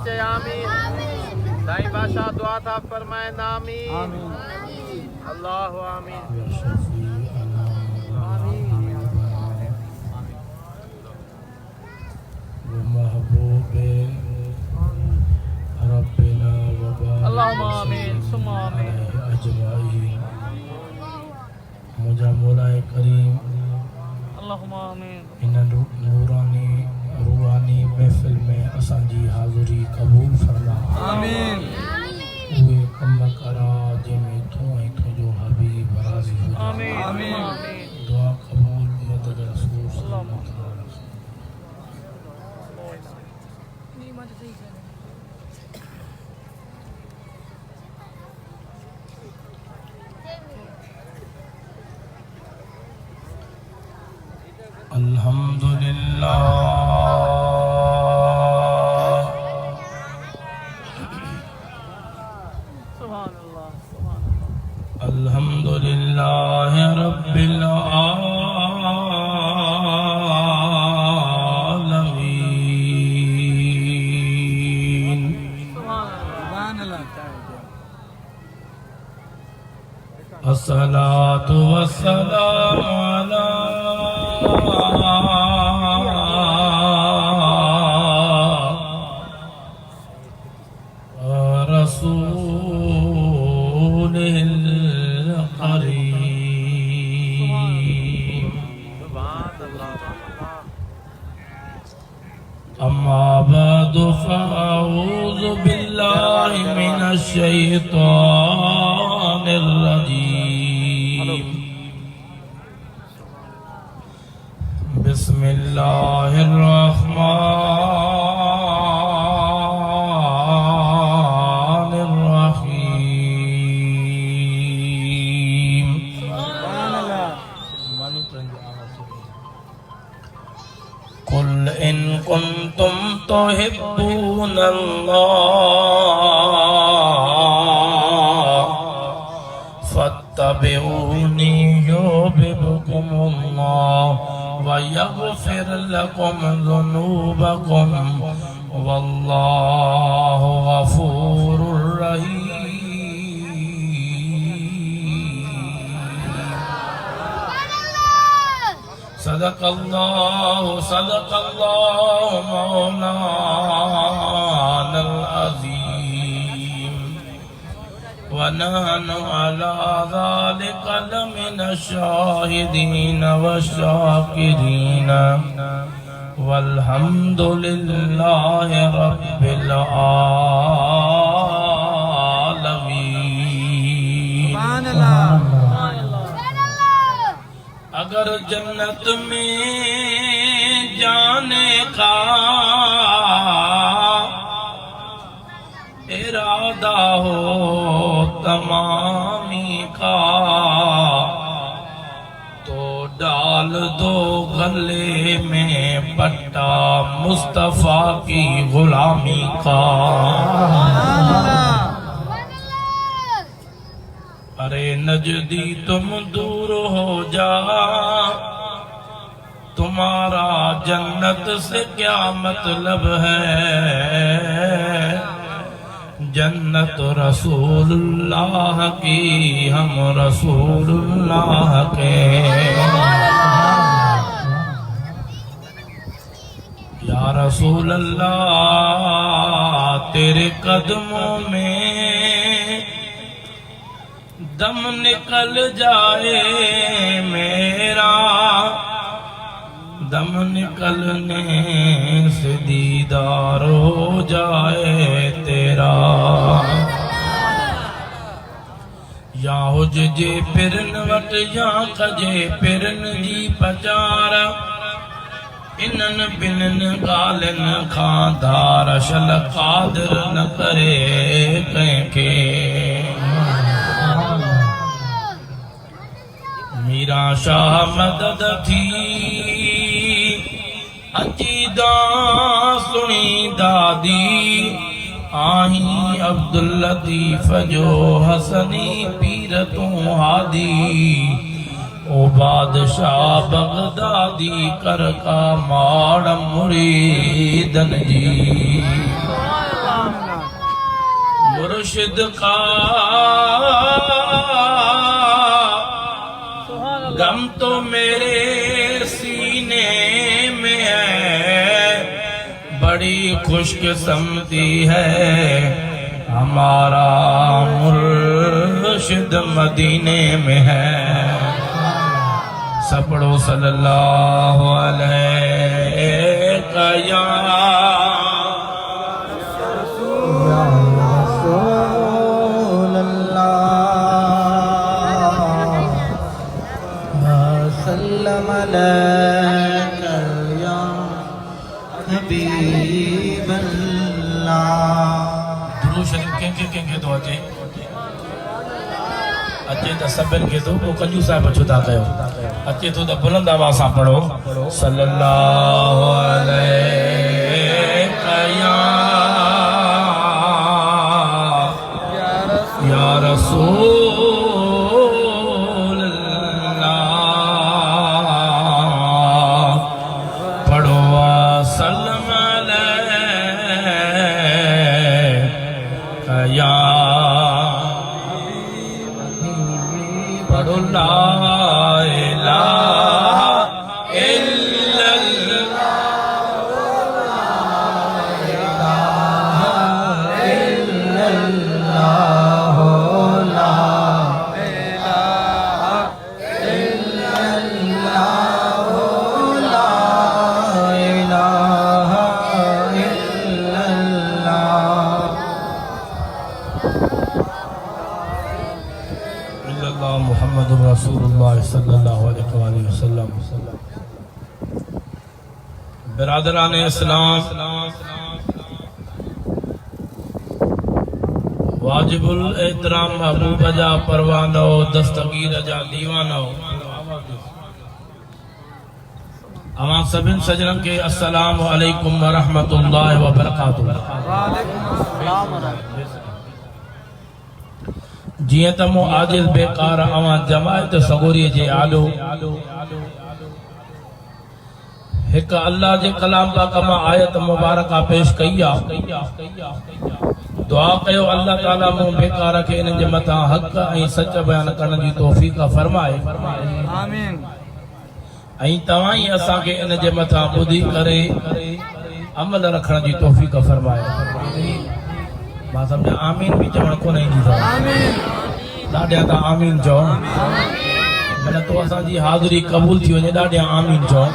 बच्चे आमीन। दाई बादशाह दुआ था फरमाए आमीन। अल्लाह आमीन। अल्लाहुम्मा आमीन सुम्मा आमीन। मुझा मौलाए करीम अल्लाहुम्मा आमीन। इन नूरानी रूहानी महफिल में असांजी हाज़िरी कबूल फरमा। आमीन। उहे कम करा जंहिंमें तूं ऐं तुंहिंजो हबीब राज़ी हुजे। आमीन आमीन। दुआ कबूल मदद रसूल सल्लल्लाहु अलैहि वसल्लम। अल्हम्दुलिल्लाह सुभानअल्लाह सुभानअल्लाह। अल्हम्दुलिल्लाह रब्बिल आलमीन। अस्सलातु वस्सलामु अला अम्मा बाद फ़अऊज़ु बिल्लाहि मिनश शैतानिर रजीम। बिस्मिल्लाहिर रहमानिर रहीम। कुल इन कुंतुम तुहिब्बूनल्लाह फत्तबिऊनी युहब्बिबकुमुल्लाह व यग़फिर लकुम ज़ुनूबकुम वल्लाहु गफ़ूरुर रहीम। सदक़ल्लाहु मौलानल अज़ीम व नहनु अला ज़ालिका लमिनश शाहिदीन वश्शाकिरीन वल्हम्दुलिल्लाहि रब्बिल आलमीन। अगर जन्नत में जाने का इरादा हो तमामी का तो डाल दो गले में पट्टा मुस्तफा की गुलामी का। अरे नजदी तुम दूर हो जा, तुम्हारा जन्नत से क्या मतलब है। जन्नत रसूलुल्लाह की, हम रसूलुल्लाह के। या रसूल अल्लाह तेरे कदमों में दम निकल जाए मेरा, दम निकलने से दीदार हो जाए तेरा। या हुजे पिरन वट या कजे पिरन जी पचार, इनन बिनन गालन खां धार शल कादिर न करे कंहिंखे। मीरा शाह मदद थी अजीदा सुनी दादी, आही अब्दुल लतीफ जो हसनी पीर तू हादी। ओ बादशाह बगदादी कर का माड़ मुरीदन जी। मुर्शिद का गम तो मेरे सीने में है, बड़ी खुशकिस्मती है हमारा मुर्शिद मदीने में है। सपड़ो सल्लल्लाहु अलैहि या रसूल अल्लाह सल्लम अलैका या हबीब अल्लाह। दुरूद शरीफ के तो अचे तो सभिनि खे तो कंजू साहिब छुदा कयो अचे तो बुलंद आवाज़ सां पढ़ो सल्लल्लाहु अलैका या रसूल अल्लाह। पढ़ो सल्लम अलैका या पढ़ो ला इलाहा इल्लल्लाह मुहम्मदुर रसूलुल्लाह सल्लल्लाहु अलैहि वसल्लम। बिरादरान इस्लाम, वाजिबुल एहतराम महबूब जा परवानो दस्तगीर जा दीवानो, अमा सभिन सजनन के अस्सलाम वालेकुम व रहमतुल्लाहि व बरकातुहू। जिए तमो आजिल बेकार अवा जमायत सगोरी जे आलो एक अल्लाह जे कलाम पाक मां आयत मुबारका पेश कईया। दुआ कयो अल्लाह ताला मो बेकार के इन जे मथा हक ऐं सच बयान करण जी तौफीक फरमाए। आमीन। ऐं तव्हां ई असां के इन जे मथा बुधी करे अमल रखण जी तौफीक फरमाए। मां सम्झा आमीन भी चवण कोन ईंदी अथव। आमीन ॾाढिया त आमीन चओ मन तो असांजी हाज़िरी क़बूल थी वञे। ॾाढिया आमीन चओ।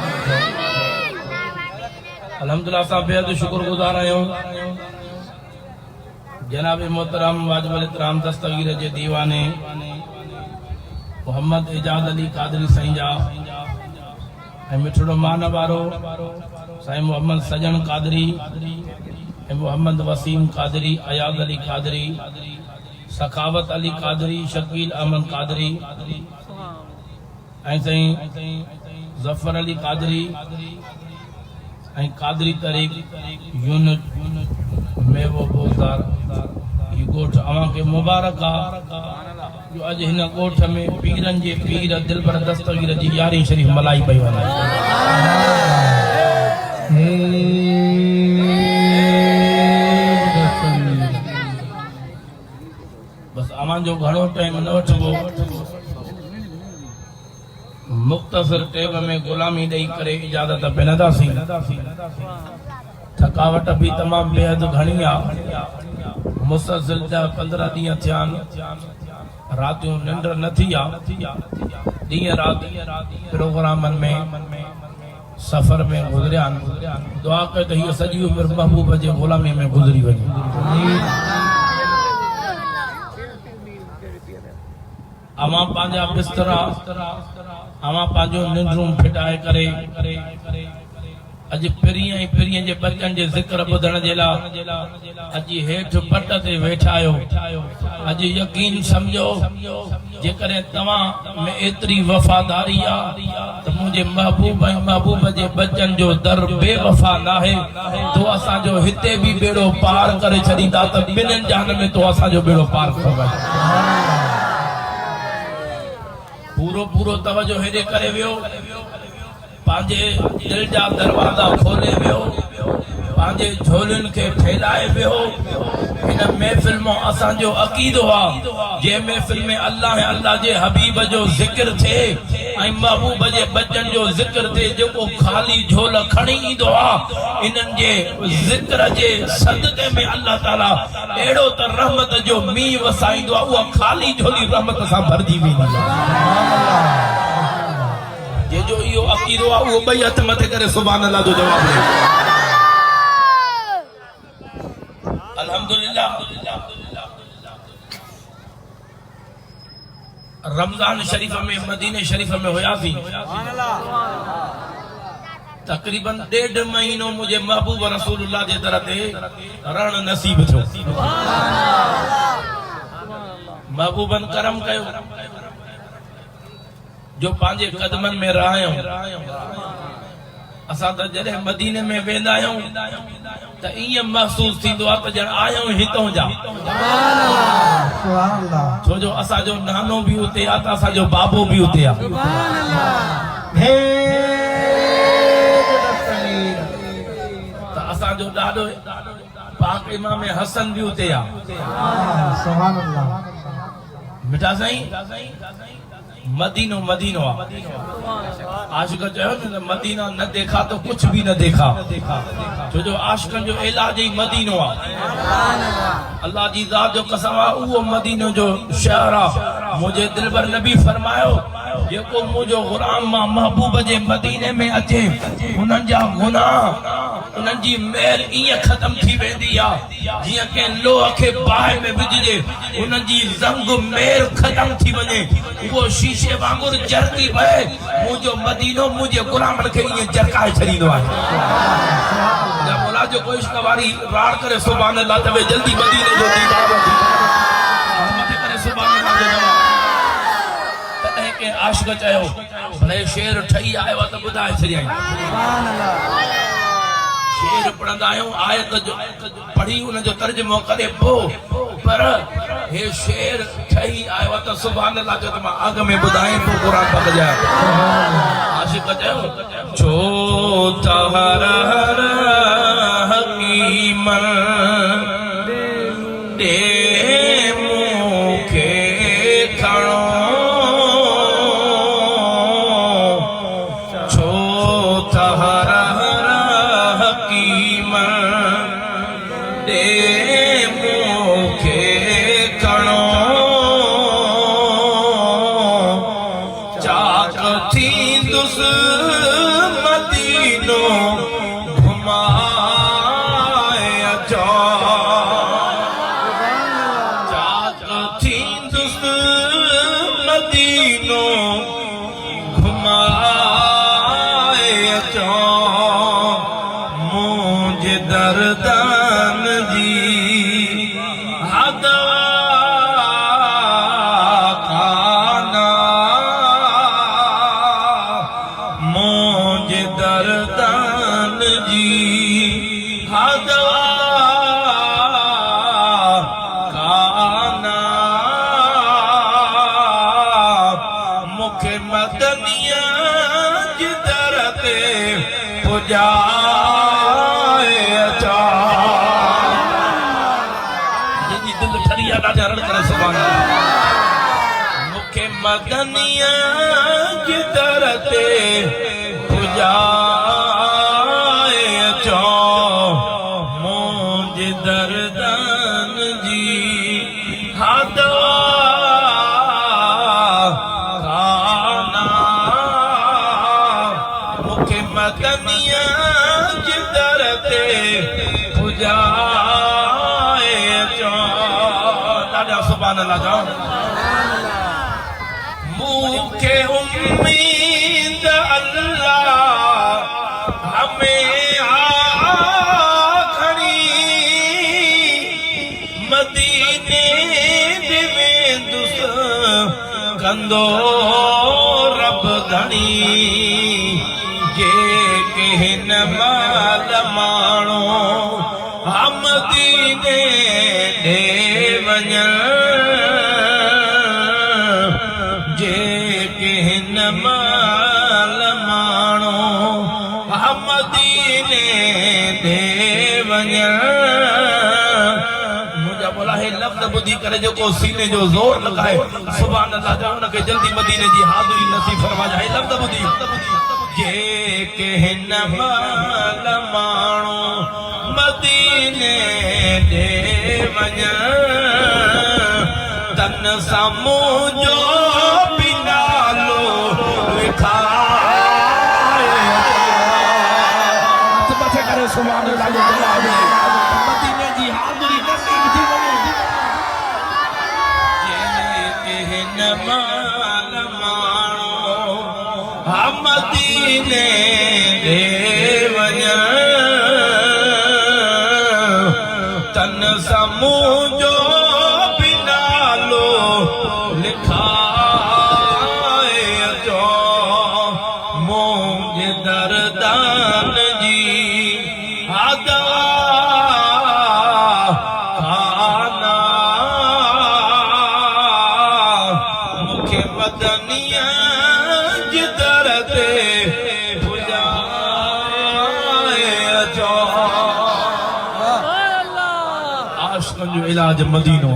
अल्हम्दुलिल्लाह असां बेहद शुक्रगुज़ार आहियूं जनाब मोहतरम वाजिबुल एहतराम दस्तगीर जे दीवाने मोहम्मद एजाज अली कादरी साईं जा ऐं मिठड़ो मान वारो साईं मोहम्मद सजन कादरी ऐं मोहम्मद वसीम कादरी, अयाज अली कादरी, सखावत अली कादरी, शकील अहमद कादरी ऐं साईं ज़फर अली कादरी ऐं कादरी तरीक़ यूनिट मेवो बोज़दार। ही ॻोठ अवां खे मुबारक आहे जो अॼु हिन ॻोठ में पीरनि जे पीर दिलबर दस्तगीर जी यारहीं शरीफ़ मल्हाई पई वञे। बस अवां जो घणो टाइम न वठबो, मुख्तसर टेब में गुलामी ॾेई करे इजाज़त पिनंदासीं। थकावट भी तमाम बेहद घणी आहे। मुसलसिल 15 ॾींहं थिया आहिनि, रातियूं निंड न थी आहे। ॾींहं राति प्रोग्रामनि में सफ़र में गुज़रिया आहिनि। दुआ कयो त हीअ सॼी उमिरि महबूब जे ग़ुलामी में गुज़री वञे। अवां पंहिंजा बिस्तरा अवां पंहिंजो निंड्रूं फिटाए करे अॼु पिरीअ जे बचन जे ज़िक्र ॿुधण जे लाइ अॼु हेठि पट ते वेठा आहियो। अॼु यकीन सम्झो जेकॾहिं तव्हां में एतिरी वफ़ादारी आहे त मुंहिंजे महबूब ऐं महबूब जे बचन जो दर बेवफ़ा नाहे तो असांजो हिते बि बेड़ो पार करे छॾींदा त ॿिन्हिनि जहान में तो असांजो बेड़ो पार थो वञे। पूरो पूरो तवजो हेॾे करे वियो, पंहिंजे दिल जा दरवाजा खोले वियो, पंहिंजे झोलियुनि खे फैलाए वियो। हिन महफिल में असांजो अकीदो आ जे महफिल में अल्लाह ऐं अल्लाह जे हबीब जो जिक्र थे ऐं महबूब जे बचन जो जिक्र थे जेको खाली झोल खणी ईंदो आ इन्हनि जे जिक्र जे सदक़े में अल्लाह ताला अहिड़ो त रहमत जो मींहुं वसाईंदो आ उहा खाली झोली रहमत सां भरजी वेंदी आहे जे जो इहो अकीदो आ उहो ॿई हथ मथे करे सुभान अल्लाह जो जवाब ॾे अल्हम्दुलिल्लाह रमजान शरीफ में मदीने शरीफ में हुयासीं तकरीबन 1.5 महीनो मुझे महबूब रसूलुल्लाह जे दर ते रण नसीब थियो महबूबन करम कयो जो पांजे कदमन में रहायूं असां त जॾहिं मदीने में वेंदा आहियूं त ईअं महसूस थींदो आहे त ॼण आहियूं हितों जा छो जो असांजो नानो बि उते आहे त असांजो बाबो बि उते आहे त असांजो ॾाढो पाक इमाम हसन बि उते आहे मिठा साईं मदीनो मदीनो आशिक चयो न मदीना न देखा तो कुछ भी न देखा छो जो आशिकन जो इलाज ही मदीनो आहे अल्लाह जी ज़ात जो कसम आहे उहो मदीनो जो शहर आहे मुझे दिलबर नबी फरमायो जेको मुझो गुलाम मां महबूब जे मदीने में अचे उन्हनि जा गुनाह उन्हनि जी मेल ईअं ख़त्म थी वेंदी आहे जीअं के लोह खे बाहि में विझिजे उन्हनि जी ज़ंग मेल ख़त्म थी वञे उहो शीशे वांगुरु जरकी वहे मुंहिंजो मदीनो मुंहिंजे गुलामनि खे ईअं जरकाए छॾींदो आहे मोला जो कोई इश्क वारी राड़ करे सुभान अल्लाह तवे जल्दी मदीने जो दीदार वठी मथे करे सुभान अल्लाह जो जवाब तॾहिं के आशिक चयो भले शेर ठही आयो त ॿुधाए छॾियईं सुभान अल्लाह शेर पढ़ंदा आहियूं आयत जो पढ़ी उन जो तर्जुमो करे पोइ पर हे शेर ठही आयो त सुभान अल्लाह जो त मां अॻ में ॿुधाए पोइ क़ुरान पढ़ आशिक चयो छो त हर हर हकीम दे मूंखे खणो छो त हर हर हकीम दे मूंखे खणो चाक थींदुसि मदीनो दर्दान जी हदवा खाना मुझे दर्दान जी हदवा खाना मुखे मदनिया जी दर ते पुजा मुखे मदनिया जी दर ते पुजाए अचो मुंहिंजे दर्दन जी हदवा खाना मुखे मदनिया जी दर ते पुजाए अचो सुभान अल्लाह जाओ मुखे उम्मीद अल्लाह हमें आखरी मदीने दिवेंदुस कंदो रब धनी जे कहन माल माणो मदीने दे वञण जे कहन माल माणो मदीने दे वञण मुंहिंजा बोला है लफ्ज़ बुधी करे जो को सीने जो जोर लगाए सुभान अल्लाह जा उनके जल्दी मदीने जी हाज़िरी नसीब फरमा जाए लफ्ज़ बुधी जे कहन माल माणो मदीने दे वञा तन सामू जो बिनालो लिखा करे सुभान अल्लाह मदीने जी हाज़िरी नसीब थी वञे जे कहन माल माणो मदीने दे वञा तन सामू जो बिनालो लिखाए जो मोंगे दरदान जी आदा खाना मुखे बदनिया जिधर ते आशिक़न जो इलाज मदीनो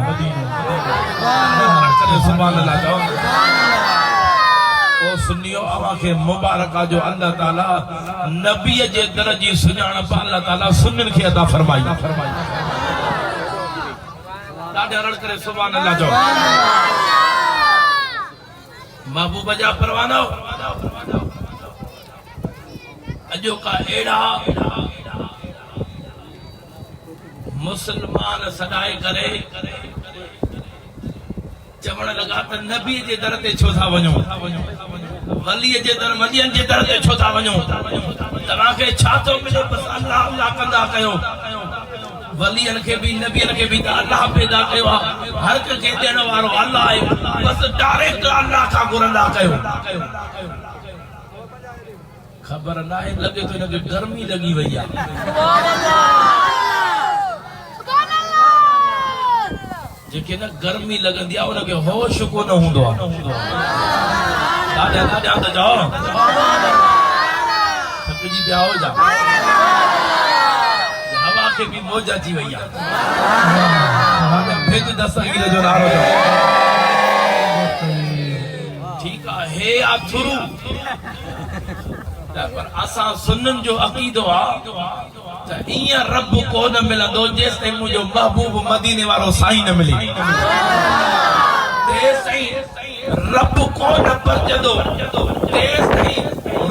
सुभान अल्लाह जाओ ओ सुनियो अवा के मुबारका जो अल्लाह ताला नबी जे दर जी सुञाणप अल्लाह ताला सुन्नन खे अता फरमाई ॾाढा रड़ करे सुभान अल्लाह जाओ महबूब जा परवाना अजो का एड़ा मुसलमान सदाए करे चवण लगा त नबी जे दर ते छो था वञो वली जे दर मलियन जे दर ते छो था वञो तव्हां खे छा थो मिले बस अल्लाह अल्लाह कंदा कयो वलियन खे भी नबियन खे भी अल्लाह पैदा कयो हर के देण वारो अल्लाह आहे बस डायरेक्ट अल्लाह का घुरंदा कयो खबर ना है लगे तो इनके गर्मी लगी वई आहे जेके न गर्मी लगंदी आहे उनके होश को न हूंदो आहे ॾाढा ॾाढा त जाओ थकिजी पिया हो जा हवा के भी मौज अची वई आहे भेज दस हीर जो नारो ठीक आहे हे अथरू पर असां सुन्नन जो अकीदो आहे त इया रब को न मिलंदो जेस ताईं मुझो महबूब मदीने वारो साईं न मिले तेस ताईं रब को न परजंदो तेस ताईं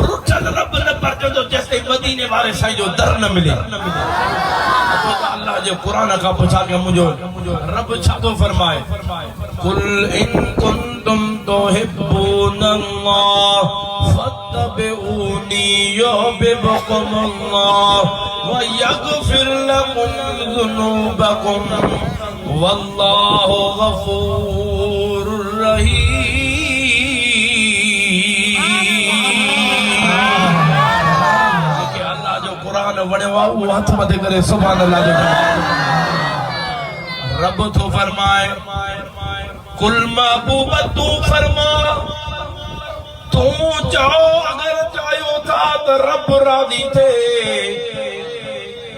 रुठल रब न परजंदो जेस ताईं मदीने वारे साईं जो दर न मिले अल्लाह जो कुरान का पूछा के मुझो रब छा तो फरमाए कुल इन कुंतुम तुहिब्बूनल्लाह फत्तबिऊनी युहिब्बुकुमुल्लाह व यगफिर लकुम ज़ुनूबकुम वल्लाहु गफूरुर रहीम के अल्लाह जो कुरान वणियो आहे वो हथ मथे करे सुभान अल्लाह जो रब तो फरमाए कुल महबूब तू फरमा तू चाहो अगर चाहो था तो रब राजी थे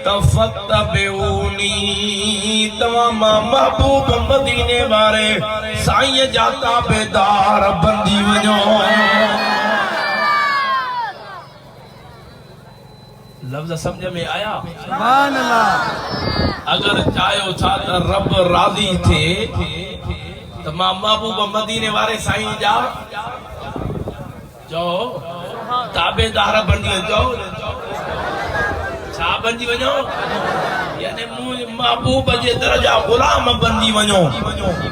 तफत्तबिऊनी तमाम महबूब मदीने वारे साईं जा ताबेदार बंदी वञो लफ्ज़ समझ में आया सुभान अल्लाह अगर चाहो था तो रब राजी थे तमाम महबूब मदीने वारे साईं जा जो ताबेदार बंदी जो छा बंदी वञो यानी महबूब जे दर जा गुलाम बंदी वञो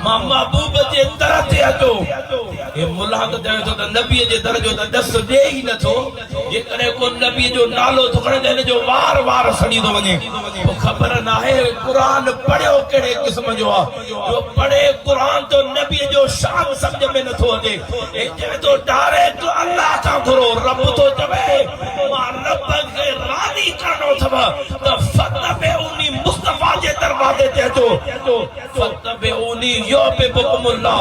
मां महबूब जे दर ते अचो हे मुल्ला त चयो त नबी जे दर जो त दस दे ही नथो जे करे को नबी जो नालो तो खणे इन जो वार वार सड़ी तो वञे तो खबर ना है कुरान पढ़ियो केड़े किस्म जो आ जो पढ़े कुरान तो नबी जो शान समझ में नथो अचे ए जे तो डायरेक्ट अल्लाह का घुरो रब तो चवे मां रब के रानी करणो थव त फतबेउनी मुस्तफा जे दरवाजे ते अचो फतबेउनी युहिब्बुकुमुल्लाह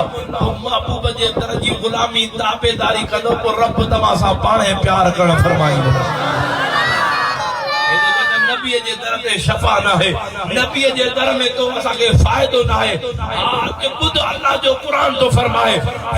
महबूब जे दर जी गुलामी ताबेदारी कंदो तो रब तमा सा पाणे प्यार करण फरमाईंदो नबी जे दर ते शफा न है, नबी जे दर में तो असांखे फ़ाइदो न है। आज ॿुध अल्लाह जो क़ुरान तो फरमाए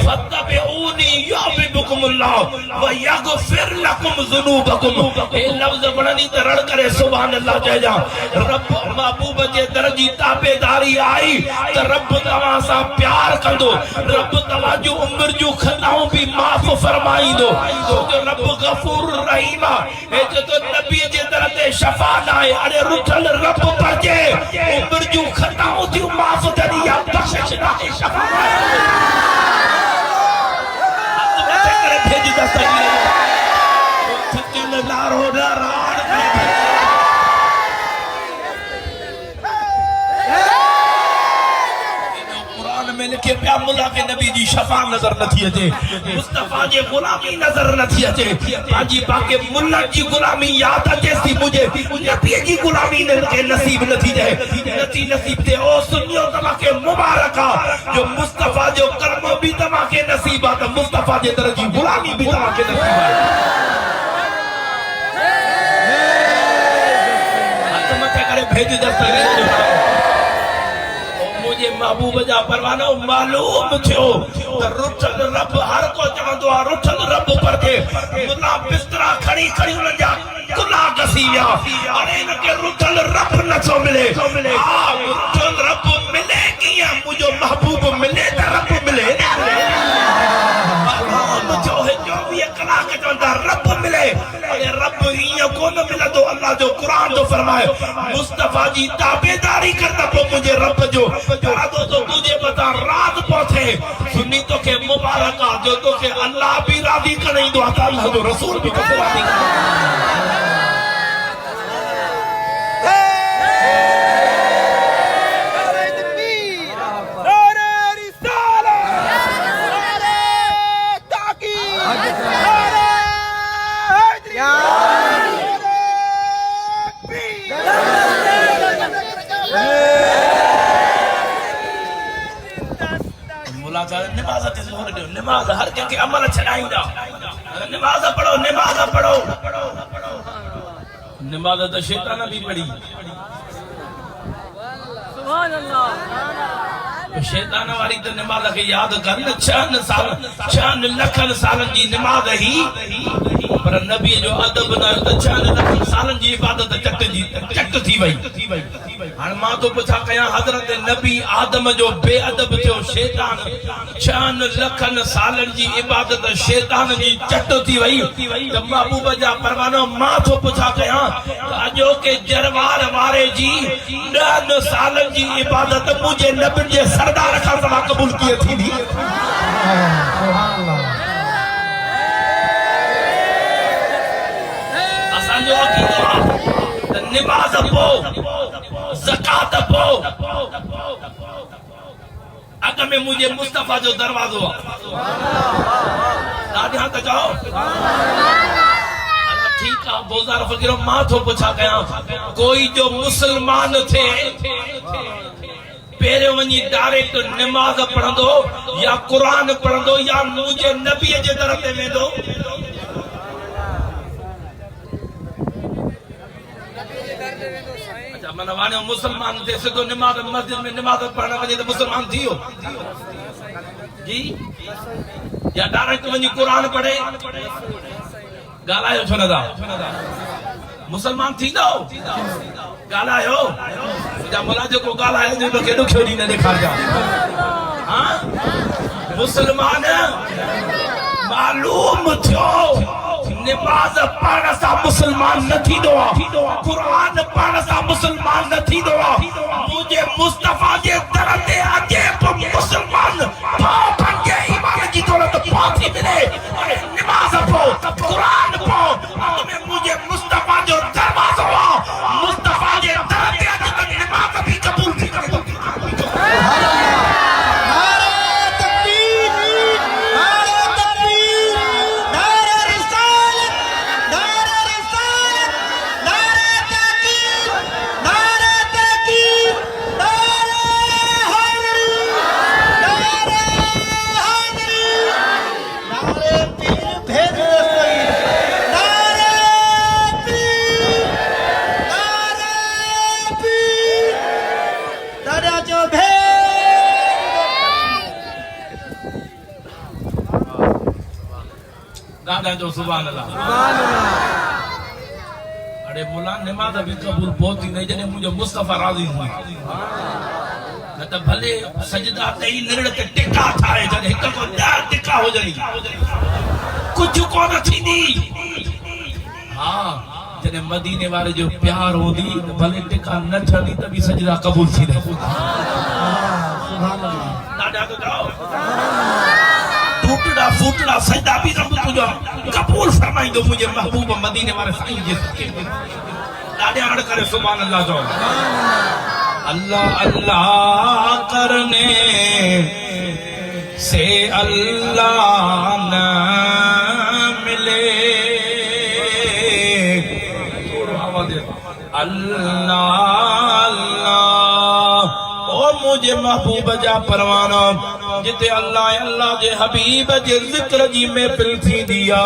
फत्तबिऊनी युहब्बिबकुमुल्लाह व यगफिर लकुम ज़ुनूबकुम। हे लफ्ज़ बणनी त रड़ करे सुभान अल्लाह चइजा। रब महबूब जे दर जी ताबेदारी आई त रब तव्हां सां प्यार कंदो, रब तव्हां जो उम्र जो खताऊं भी माफ़ फरमाईंदो, छो जो रब गफूर रहीम आहे। हे जो तो नबी जे दर ते शफा न आहे, अरे रुठल रब परजे उम्र जो खताऊं थियूं माफ़ तॾहिं या बख़्शिश न आहे, शफा न आहे। हथ मथे करे भेजदा सही थकिल लारो राण में लिखे पिया मुला के नबी जी शफा नजर नथी अचे, मुस्तफा जे गुलामी नजर नथी अचे, पाजी पाके मुल्ला जी गुलामी याद अचे सी मुझे नबी जी गुलामी के नसीब नथी जाए, नथी नसीब थे। ओ सुनियो तमा के मुबारक जो मुस्तफा जो कर्म भी तमा के नसीब आ, तो मुस्तफा जे दर जी गुलामी भी तमा के नसीब आ। हाथ मथे करे भेज दस्तगी मुझे महबूब जा परवाना मालूम थियो त रुठल रब हर को चवंदो आहे, रुठल रब पर के मुला बिस्तरा खड़ी खड़ी उन जा कुला गसी विया। अरे इनके रुठल रब नथो मिले, हां रुठल रब मिले कीअं, मुंहिंजो महबूब मिले त रब मिले। मालूम थियो है 24 कलाक चवंदा रब मिले, अरे रब ईअं कोन मिलंदो। अल्लाह जो क़ुरान तो फरमाए मुस्तफा जी ताबेदारी करता पोइ मुंहिंजे रब जो इरादो तो तुझे बता रात पहुंचे। सुन्नी तो के मुबारक आ जो तो के अल्लाह भी राजी करेंदो आहे, अल्लाह जो रसूल भी तो राजी नमाज हर के अमल छड़ाईंदा। नमाज पढ़ो, नमाज पढ़ो, नमाज तो शैतान भी पढ़ी। सुभान अल्लाह। शैतान वारी तो नमाज के याद कर 6 लखन सालन जी नमाज ही, पर नबी जो अदब न तो 6 लखन सालन जी इबादत चट थी वई। हां मां तो पुछा कया हजरत नबी आदम जो बेअदब थियो, शैतान 6 लखन सालन जी इबादत शैतान जी चट थी वई। त महबूब जा परवानो मां तो पुछा कया अजो के जरवार वारे जी 9 सालन जी इबादत मुझे नबी जे सरदार खां सवा कबूल किए थी दी। सुभान अल्लाह। असां जो अकीदो त नमाज पो ज़कात पो अग में मुझे मुस्तफा जो दरवाजो आहे। ॾाढा त चओ ठीक है। बोज़ार फकीर मां तो पुछा कया कोई जो मुसलमान थे पेरे वनी डायरेक्ट नमाज पढ़ंदो या कुरान पढ़ंदो या मुझे नबी जे दर ते वेंदो? अच्छा मन वाने मुसलमान थे सिधो नमाज मस्जिद में नमाज पढ़ण वने तो मुसलमान थियो जी, या डायरेक्ट वनी कुरान पढ़े? गालायो छो नदा मुसलमान थींदो? गालायो जा मला जेको गालायो जो केॾो खेड़ी न ॾेखार जा। हां मुसलमान मालूम थियो नमाज पढ़ण सां मुसलमान न थींदो आहे, कुरान पढ़ण सां मुसलमान न थींदो आहे। मुंहिंजे मुस्तफा जे दर ते अचे पोइ मुसलमान पाउ पंहिंजे ईमान जी दौलत पाउ थी मिले। नमाज पढ़ो, कुरान पढ़ो, अॻ में मुंहिंजे मुस्तफा जो दरवाज़ो आहे। मुस्तफा जे दर ते अचे त नमाज बि क़बूल थी करे। दादा जो सुभान अल्लाह। अरे मुला नमाज भी कबूल पहुंची नहीं जने मुझे मुस्तफा राजी हुई न त भले सजदा तई निरड़ के टिका थाए जने हिक को चार टिका हो जणी कुछ को न थींदी। हां जने मदीने वाले जो प्यार होंदी भले टिका न ठंदी तभी सजदा कबूल थी दे। सुभान अल्लाह। दादा तो जाओ टूटड़ा फूटड़ा सजदा भी रब तुझो कबूल फरमाई दो मुझे महबूब मदीने वाले साईं जे दादे अड़ करे सुभान अल्लाह जो। अल्लाह अल्लाह करने से अल्लाह न मिले। अल्लाह अल्लाह ओ मुझे महबूब जा परवाना जिते अल्लाह अल्लाह जे हबीब जे जिक्र जी महफिल थी दिया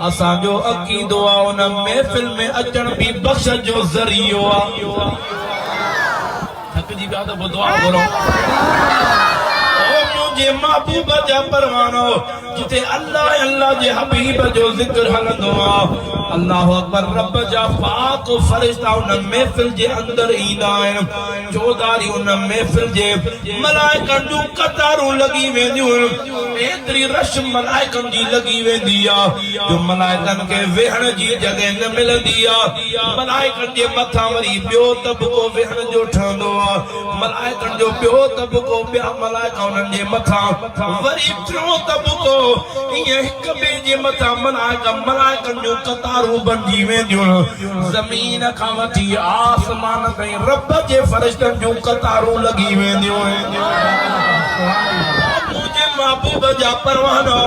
असा जो अकीदो आ उन महफिल में अचण भी बख्श जो जरियो आ। थक जी बात दुआ बोलो ओ मुझे महबूब जा परवानो जिते अल्लाह अल्लाह जे हबीब जो जिक्र हलंदो आ। अल्लाह अकबर रब जा पाक फरिश्ता उन महफिल जे अंदर ईंदा आहिनि। चौधारी उन महफिल जे मलाइकनि जूं कतारूं लगी वेंदियूं एतिरी रश मलाइकनि जी लगी वेंदी आहे जो मलाइकनि खे वेहण जी जॻह न मिलंदी आहे। मलाइकनि जे मथां वरी ॿियो तबको वेहण जो ठहंदो आहे। मलाइकनि जो ॿियो तबको ॿिया मलाइका उन्हनि जे मथां वरी टियों तबको ईअं हिक ॿिए जे मथां मलाइकनि जूं कतारूं बणिजी वेंदियूं। ज़मीन खां वठी आसमान ताईं रब जे फरिश्तनि जूं कतारूं लगी वेंदियूं। मुंहिंजे महबूब जा परवानो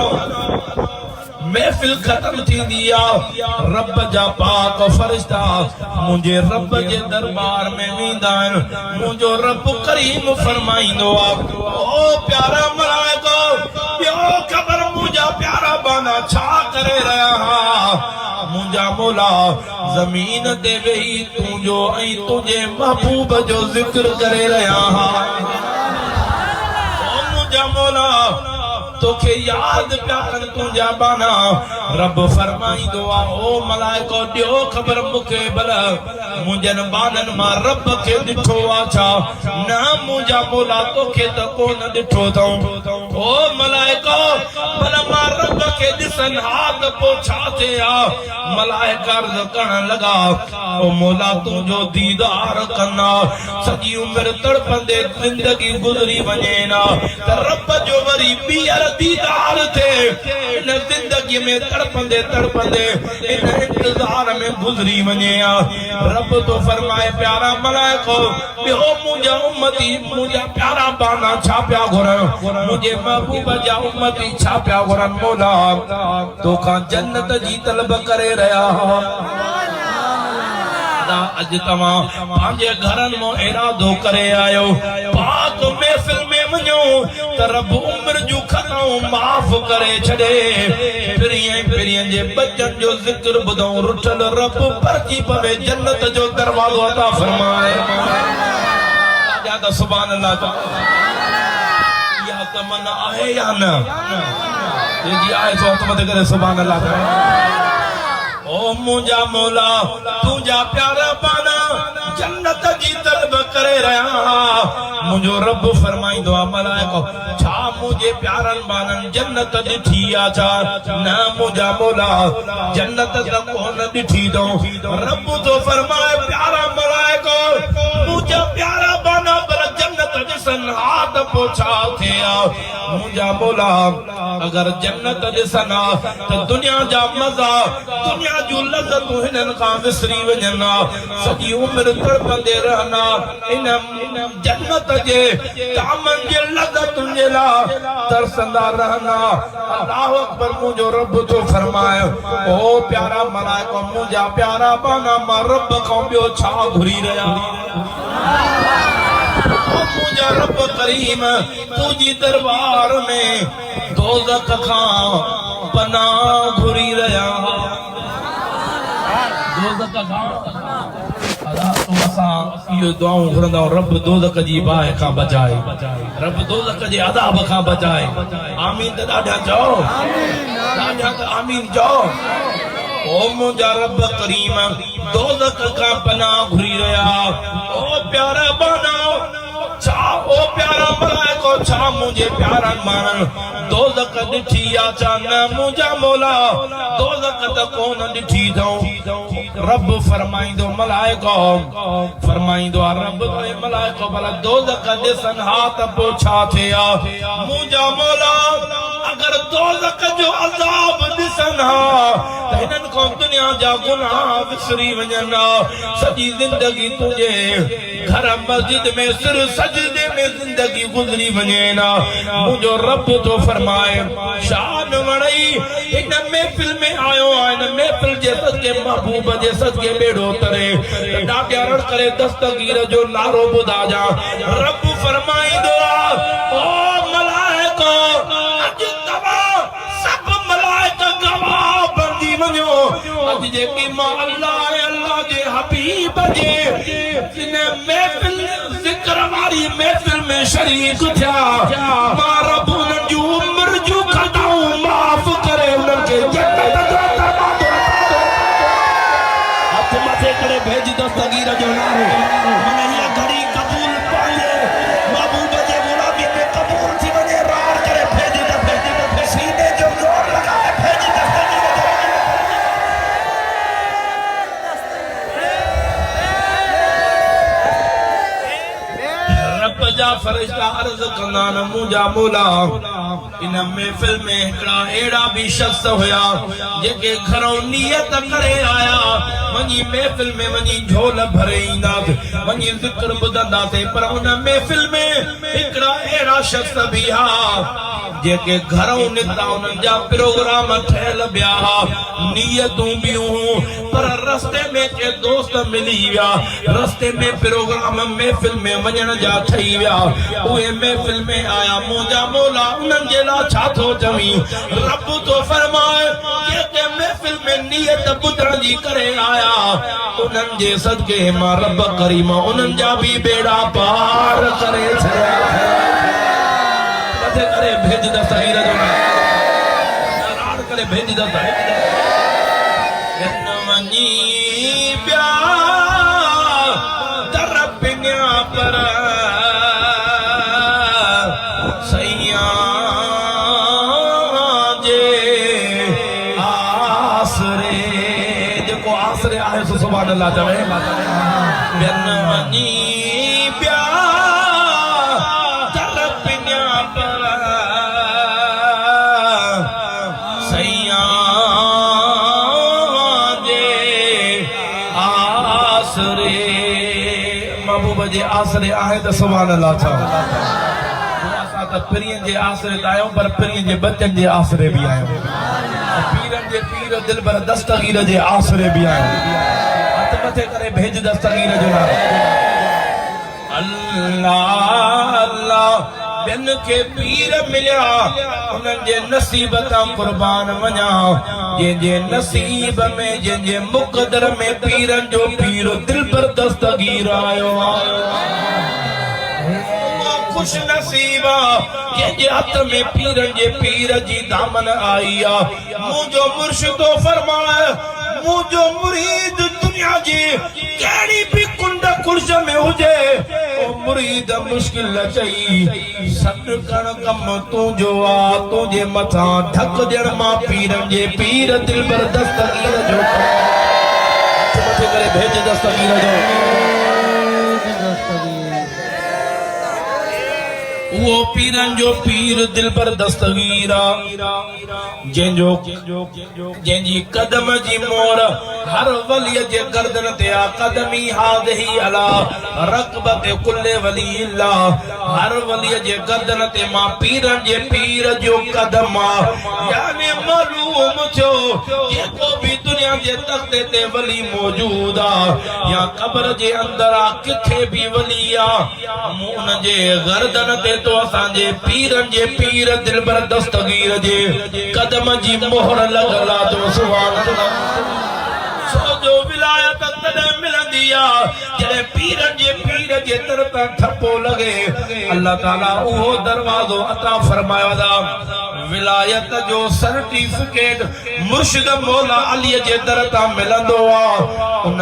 महफिल खत्म थींदी आहे रब जा पाक फरिश्ता मुंहिंजे रब जे दरबार में वेंदा आहिनि। मुंहिंजो रब करीम फरमाईंदो आहे ओ प्यारा मलाइको ॿियो ख़बर मुंहिंजा प्यारा बाना छा करे रहिया हा। मुंहिंजा मौला ज़मीन ते वेही तुंहिंजो ऐं तुंहिंजे महबूब जो ज़िक्र करे रहिया हा। ओ मुंहिंजा मौला तोखे याद प्या कर तुंहिंजा बाना रब फरमाईंदो आहे ओ मलाइको ॾियो ख़बर मूंखे भला मुंहिंजनि बाननि मां रब खे ॾिठो आहे छा न मुंहिंजा मौला तोखे त कोन ॾिठो अथऊं। ओ मलाइको भला मां रब खे ॾिसनि हा त पोइ छा थिए हा। मलाइका अर्ज़ करण लॻा ओ मौला तुंहिंजो दीदार कंदा सॼी उमिरि तड़पंदे ज़िंदगी गुज़री वञे न त रब जो वरी ॿीहर दीदार थे इन जिंदगी में तड़पंदे तड़पंदे इन इंतजार में गुजरी वने। रब तो फरमाए प्यारा मलाइको ॿियो मुंहिंजा उम्मती मुंहिंजा प्यारा बाना छा पिया घुरनि मुंहिंजे महबूब जा उम्मती छा पिया घुरनि। मौला तोखां जन्नत जी तलब करे रहिया अज तव्हां पंहिंजे घरनि मां इरादो करे आयो पाक महफिल में वञो त रब उम्र जूं खताऊं माफ़ करे छॾे। पिरियन जे बचन जो ज़िक्र ॿुधो रुठल रब परची पवे जन्नत जो दरवाज़ो अता फरमाए। आजा त सुभान अल्लाह या तमन्ना आहे या न जी आहे तो मत करे सुभान अल्लाह। ओ मुंहिंजा मौला तुंहिंजा प्यारा बाना जन्नत जी तलब करे रहिया। मुंहिंजो रब फरमाईंदो आहे मलाइको छा मुंहिंजे प्यारनि बाननि जन्नत ॾिठी आहे छा न मुंहिंजा मौला जन्नत त कोन ॾिठी अथऊं। रब तो फरमाए प्यारा मलाइको मुंहिंजा प्यारा बाना पर जन्नत ॾिसनि हा त पोइ छा थिए हा। मुंहिंजा मौला अगर जन्नत ॾिसनि हा त दुनिया जा मज़ा दुनिया जूं लज़तूं हिननि खां विसरी वञनि सॼी उमिरि तड़पंदे रहना इन जन्नत जे कामनि जे लज़तुनि जे लाइ तरसंदा रहना। अल्लाह अकबर मुंहिंजो रब थो फरमाए ओ प्यारा मलाइको मुंहिंजा प्यारा बाना मां रब खां ॿियो छा घुरी रहिया। मुंहिंजा रब करीम तुंहिंजी दरबार में दोज़ख खां पनाह घुरी रहिया दोज़ख खां इहो दुआऊं घुरंदा रब दोज़ख जी बाहि खां बचाए रब दोज़ख जे अदाब खां बचाए आमीन त ॾाढा चओ ॾाढा त आमीन चओ ओ मुंहिंजा रब करीम दोज़ख खां पनाह घुरी रहिया ओ प्यारा बाना छा ओ प्यारा मलाइको छा मुंहिंजे प्यारनि माण्हुनि दोज़ख ॾिठी या छा न मुंहिंजा मौला दोज़ख त कोन ॾिठी अथऊं रब फरमाईंदो मलाइको फरमाईंदो आहे रब करे मलाइको भला दोज़ख ॾिसनि हा त पोइ छा थिए हा मुंहिंजा मौला अगर दोज़ख जो अज़ाब ॾिसनि हा त हिननि खां दुनिया जा गुनाह विसरी वञनि हा सॼी ज़िंदगी तुंहिंजे घर मस्जिद में सिर सजदे में जिंदगी गुज़री वञे ना मुंहिंजो रब तो फरमाए शान वणई इन महफिल में आयो आहे इन महफिल जे सदके महबूब जे सदके बेड़ो तरे ॾाढा रड़ करे दस्तगीर जो नारो ॿुधा जा रब फरमाईंदो आहे ओ मलाइको अॼु तव्हां सभु मलाइक गवाह बणजी वञो अॼु जेकी मां अल्लाह जे हबीब जे इन महफिल ज़िक्र वारी महफिल में शरीक थिया मां रब उन्हनि जूं उम्र जूं खताऊं माफ़ करे उन्हनि खे जन्नत हथ मथे करे भेज दस्तगीर जो नारो मन इहा घड़ी कबूल पाए महबूब जे गुलामी में कबूल थी वञे रार करे भेज दस्तगीर सीने जो जोर लगाए भेज दस्तगीर रब जा फरिश्ता अर्ज़ कंदा न मुंहिंजा मौला इन महफिल में हिकिड़ा अहिड़ा भी शख्स हुया जेके घरों नियत करे आया वञी महफिल में वञी झोल भरे ईंदासीं वञी ज़िक्र ॿुधंदासीं पर उन महफिल में हिकिड़ा अहिड़ा शख्स भी हा जेके घरों निकिता उन्हनि जा प्रोग्राम ठहियल ॿिया नियतूं ॿियूं पर रस्ते में के दोस्त मिली विया रस्ते में प्रोग्राम महफिल में वञण जा ठही विया उहे महफिल में आया मुंहिंजा मौला उन्हनि जे लाइ छा थो चवीं रब तो फरमाए जेके महफिल में नियत ॿुधण जी करे आया उन्हनि जे सदके मां रब करीम उन्हनि जा भी बेड़ा पार करे छॾिया करे भेज दस्तगीर जो नारो करे भेज दस्तगीर वञी पिया दर पिनिया पर सैया जे आसरे जेको आसरे आहे सो सुभाणे अल्लाह चवे वञी पिया महबूब जे आसरे आहे त सुभाणे अल्लाह छा असां त पिरियनि जे आसरे त आहियूं पर पिरियनि जे बचनि जे आसरे बि आहियूं पीरनि जे पीर दिलबर दस्तगीर जे आसरे बि आहियूं हथ मथे करे भेज दस्तगीर जो नारो अल्लाह अल्लाह ॿियनि खे पीर मिलिया उन्हनि जे नसीब तां क़ुर्बान वञा जंहिंजे नसीब में जंहिंजे मुक़दर में पीरनि जो पीर दिलबर दस्तगीर आयो खुश नसीब जंहिंजे हथ में पीरनि जे पीर जी दामन आई मुंहिंजो मुर्शिदो फरमाए मुंहिंजो मुरीद दुनिया जी कहिड़ी भी कुंड कुर्श में हुजे ओ मुरीद मुश्किल चई सॾ करण कम तुंहिंजो आहे तुंहिंजे मथां ढक ॾियण मां पीरनि जे पीर दिलबर दस्तगीर जो करे भेज दस्तगीर जो वो पीरन जो पीर दिलबर दस्तगीर जंहिंजी कदम जी मोर हर वलीअ जे गर्दन ते आ कदमी हाज़ही अला रक़बत कुल्ले वली अल्लाह हर वलीअ जे गर्दन ते मां पीरन जे पीर जो कदम यानी मालूम थियो जेको भी दुनिया जे तख्ते ते वली मौजूद आ या कब्र जे अंदर आ किथे भी वली आ उन जे गर्दन ते तो असांजे पीरन जे पीर दिलबर दस्तगीर जे कदम जी मोहर लॻल आ तो सुभान अल्लाह सो जो विलायत तॾहिं मिलंदी आहे जॾहिं पीर जे दर तां ठपो लॻे अल्लाह ताला उहो दरवाज़ो अता फरमायो आहे विलायत जो सर्टिफिकेट मुर्शिद मौला अली जे दर तां मिलंदो आहे उन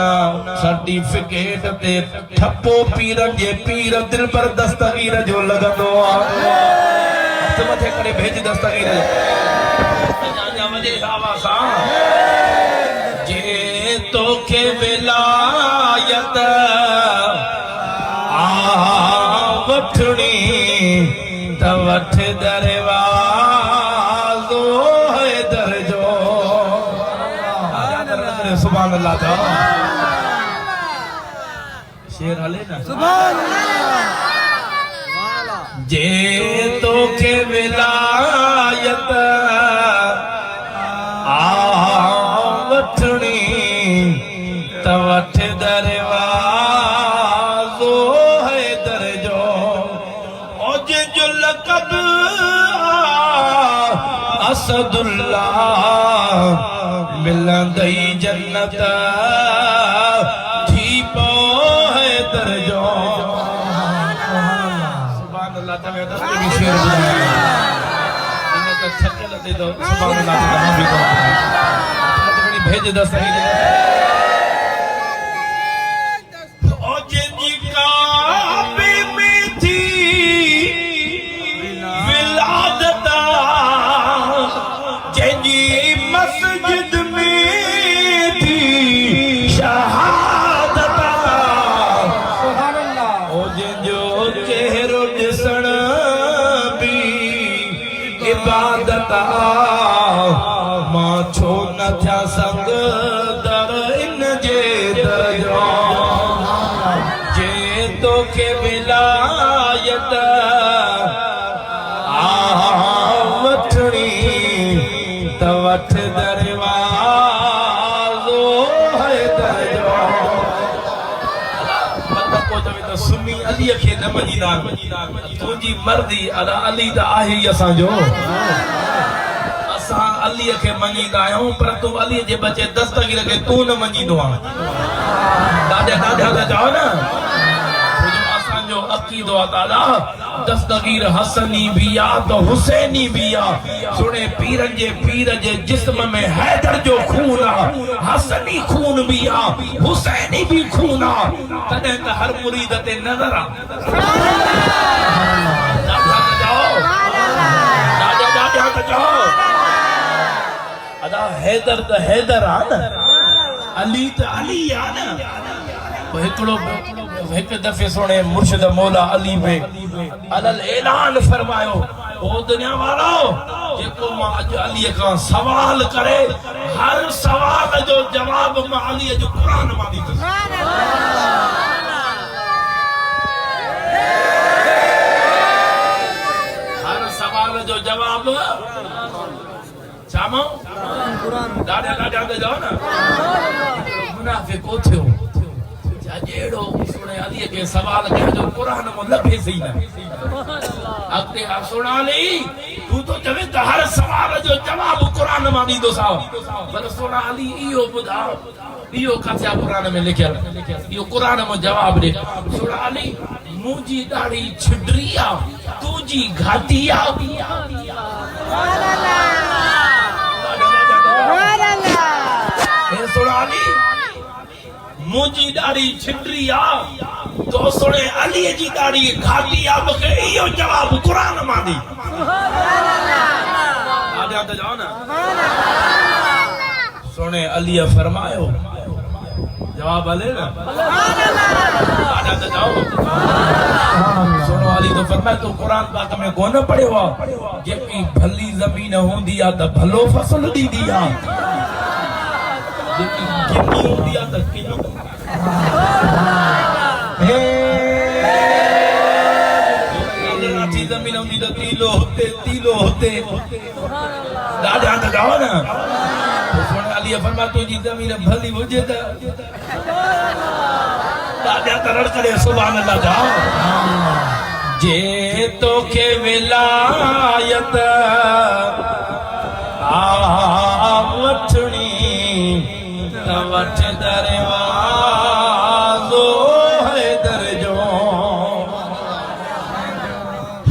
सर्टिफिकेट ते ठपो पीरनि जे पीर दिलबर दस्तगीर जो लॻंदो आहे हथ मथे करे भेज दस्तगीर जे तोखे विलायत वठणी त वठ दरवाज़ो है दरजो सुभान अल्लाह था शेर हले ना सुभान अल्लाह जे तोखे विलायत वठणी त वठ दरवाज़ो है दरजो ओ जो लक़ब असदुल्लाह मिलंदई जन्नत थी पो है दरजो सुभान अल्लाह तवे दस्ते भी शेर बुधाया इने त छकल दे दो सुभान अल्लाह हम भी तो भेज दस्तगीर ओ जिंजी काबे में थी विलादता जिंजी मस्जिद में थी शहादता सुभान अल्लाह ओ जिंजो चेहरो ॾिसण भी इबादत मां छो न थिया संग दर इन जे दरजो जे तोखे विलायत वठणी त वठ दरवाज़ो है दरजो को चवे त सुन्नी अलीअ खे न मञींदा तुंहिंजी मर्ज़ी अला अली त आहे ई असांजो असां अलीअ खे मञींदा आहियूं पर तूं अलीअ जे बचे दस्तगीर खे तूं न मञींदो आहे ॾाढा त चओ न असांजो अक़ीदो आहे दादा दस्तगीर हसनी भी आ तो हुसैनी भी आ सुने पीरन जे जिस्म में हैदर जो खून आ हसनी खून भी आ हुसैनी भी खून आ तने त हर मुरीद ते नजर आ अदा हैदर त हैदर आ न अली त अली आ न एक दफे सुने मुर्शिद मौला अली में अलल ऐलान फरमायो ओ दुनिया वालो जेको मां अज अली का सवाल करे हर सवाल जो जवाब मां अली जो कुरान मां दी सुभान अल्लाह हर सवाल जो जवाब चामो कुरान दादा दे जाओ ना मुनाफिक को थियो जेड़ो सुने अली के सवाल के जो कुरान में लभे सही ना अगते आप सुना ली तू तो चवे त हर सवाल जो जवाब कुरान में दी दो साहब पर सुना अली इयो बुधाओ इयो कथा कुरान में लिखल इयो कुरान में जवाब दे सुना अली मुजी दाढ़ी छिडरिया तुजी घाटिया सुभान अल्लाह सुभान अल्लाह ए सुना अली मुजी दाढ़ी छिटरी आ तो सुने अली जी दाढ़ी घाटी आ मके इयो जवाब कुरान मां दी सुभान अल्लाह आजा त जाओ ना सुभान अल्लाह सुने अली फरमायो जवाब आले ना सुभान अल्लाह आजा त जाओ सुनो अली तो फरमाया तो कुरान पाक में कोन पढ़ियो आ जेकी भली जमीन होंदी आ त भलो फसल दीदी आ जेकी किनी होंदी आ त किनो जमीन होंदी तो तीलो होते दादा त जाओ ना तो सुन अली फरमाया तुझी जमीन भली हुजे त दादा तरड़ करे सुभान अल्लाह जाओ जे तोखे विलायत वठणी त वठ दरवाज़ो हैदर जो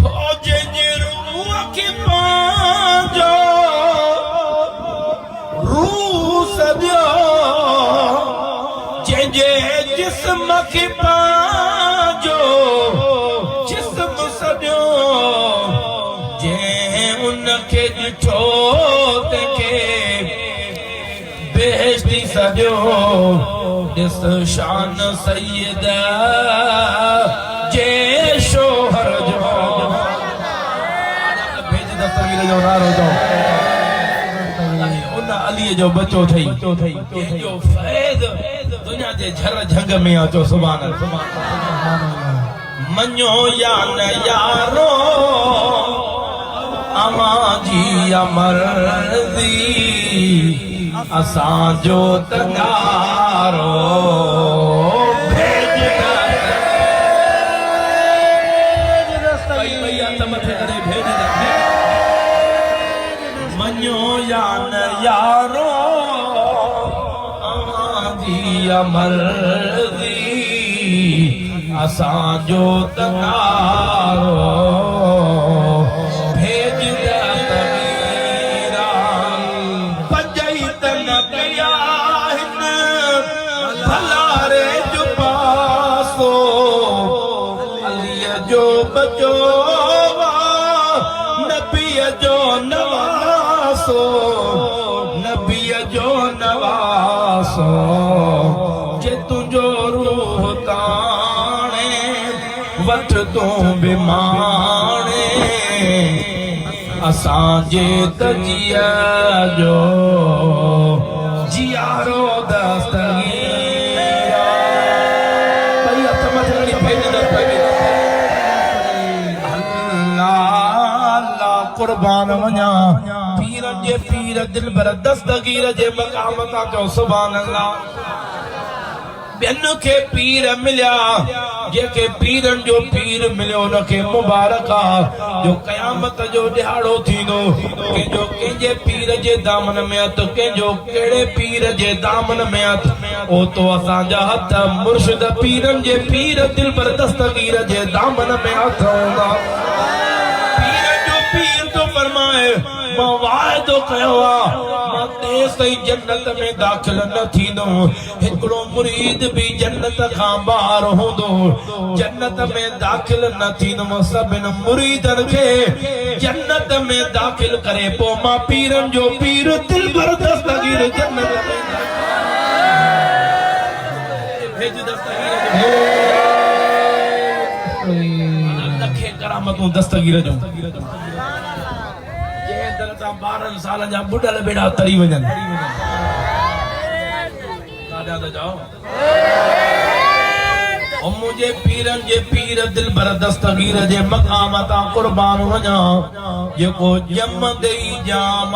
हो जंहिंजे रूह खे पंहिंजो रूह सॼो जंहिंजे जिस्म खे पंहिंजो जिस्म सॼो जंहिं उनखे ॾिठो तंहिंखे बेहश्ती सॼो ॾिस शान सैयद जे शोहर जो भेज दस्तगीर जो नारो जो उन अलीअ जो बचो ठही कंहिंजो फैज़ दुनिया जे झर झंग में अचो सुभान मञो या न यारो अमां जी अमरज़ी असांजो तनारो मञो या न यारो अमां जी अमरज़ी असांजो तनारो बचो नबीअ जो नवासो नबीअ जो नवासो जे तुंहिंजो रूह ताणे वठ तूं बि माणे असांजे तजिया जो जियारो दस्तगीर भई हथ मथे खणी भेजंदो कुर्बान वञा पीरनि जे पीर दिलबर दस्तगीर जे मक़ाम तां चओ सुभान अल्लाह ॿियनि खे पीर मिलिया जेके पीरनि जो पीर मिलियो उनखे मुबारक आहे जो क़यामत जो ॾिहाड़ो थींदो कंहिंजो कंहिंजे पीर जे दामन में हथ कंहिंजो कहिड़े पीर जे दामन में हथ ओ तो असांजा हथ मुर्शिद पीरनि जे पीर दिलबर दस्तगीर जे दामन में हथ हूंदा पीर तो फरमाए मां वाइदो कयो आहे मां तेस ताईं जन्नत में दाख़िल न थींदो हिकिड़ो मुरीद बि जन्नत खां ॿाहिरि हूंदो जन्नत में दाख़िल न थींदो सभिनि मुरीदनि खे जन्नत में दाख़िल करे पोइ मां पीरनि जो पीर दिलबर दस्तगीर जन्नत में भेज दस्तगीर लखे करामतूं दस्तगीर जो 12 साल जा बुढ़ल बेड़ा तरी वञनि काॾा था जाओ ओ मुंहिंजे पीरनि जे पीर दिलबर दस्तगीर जे मक़ाम तां कुर्बान वञा जेको ॼमंदे ई जाम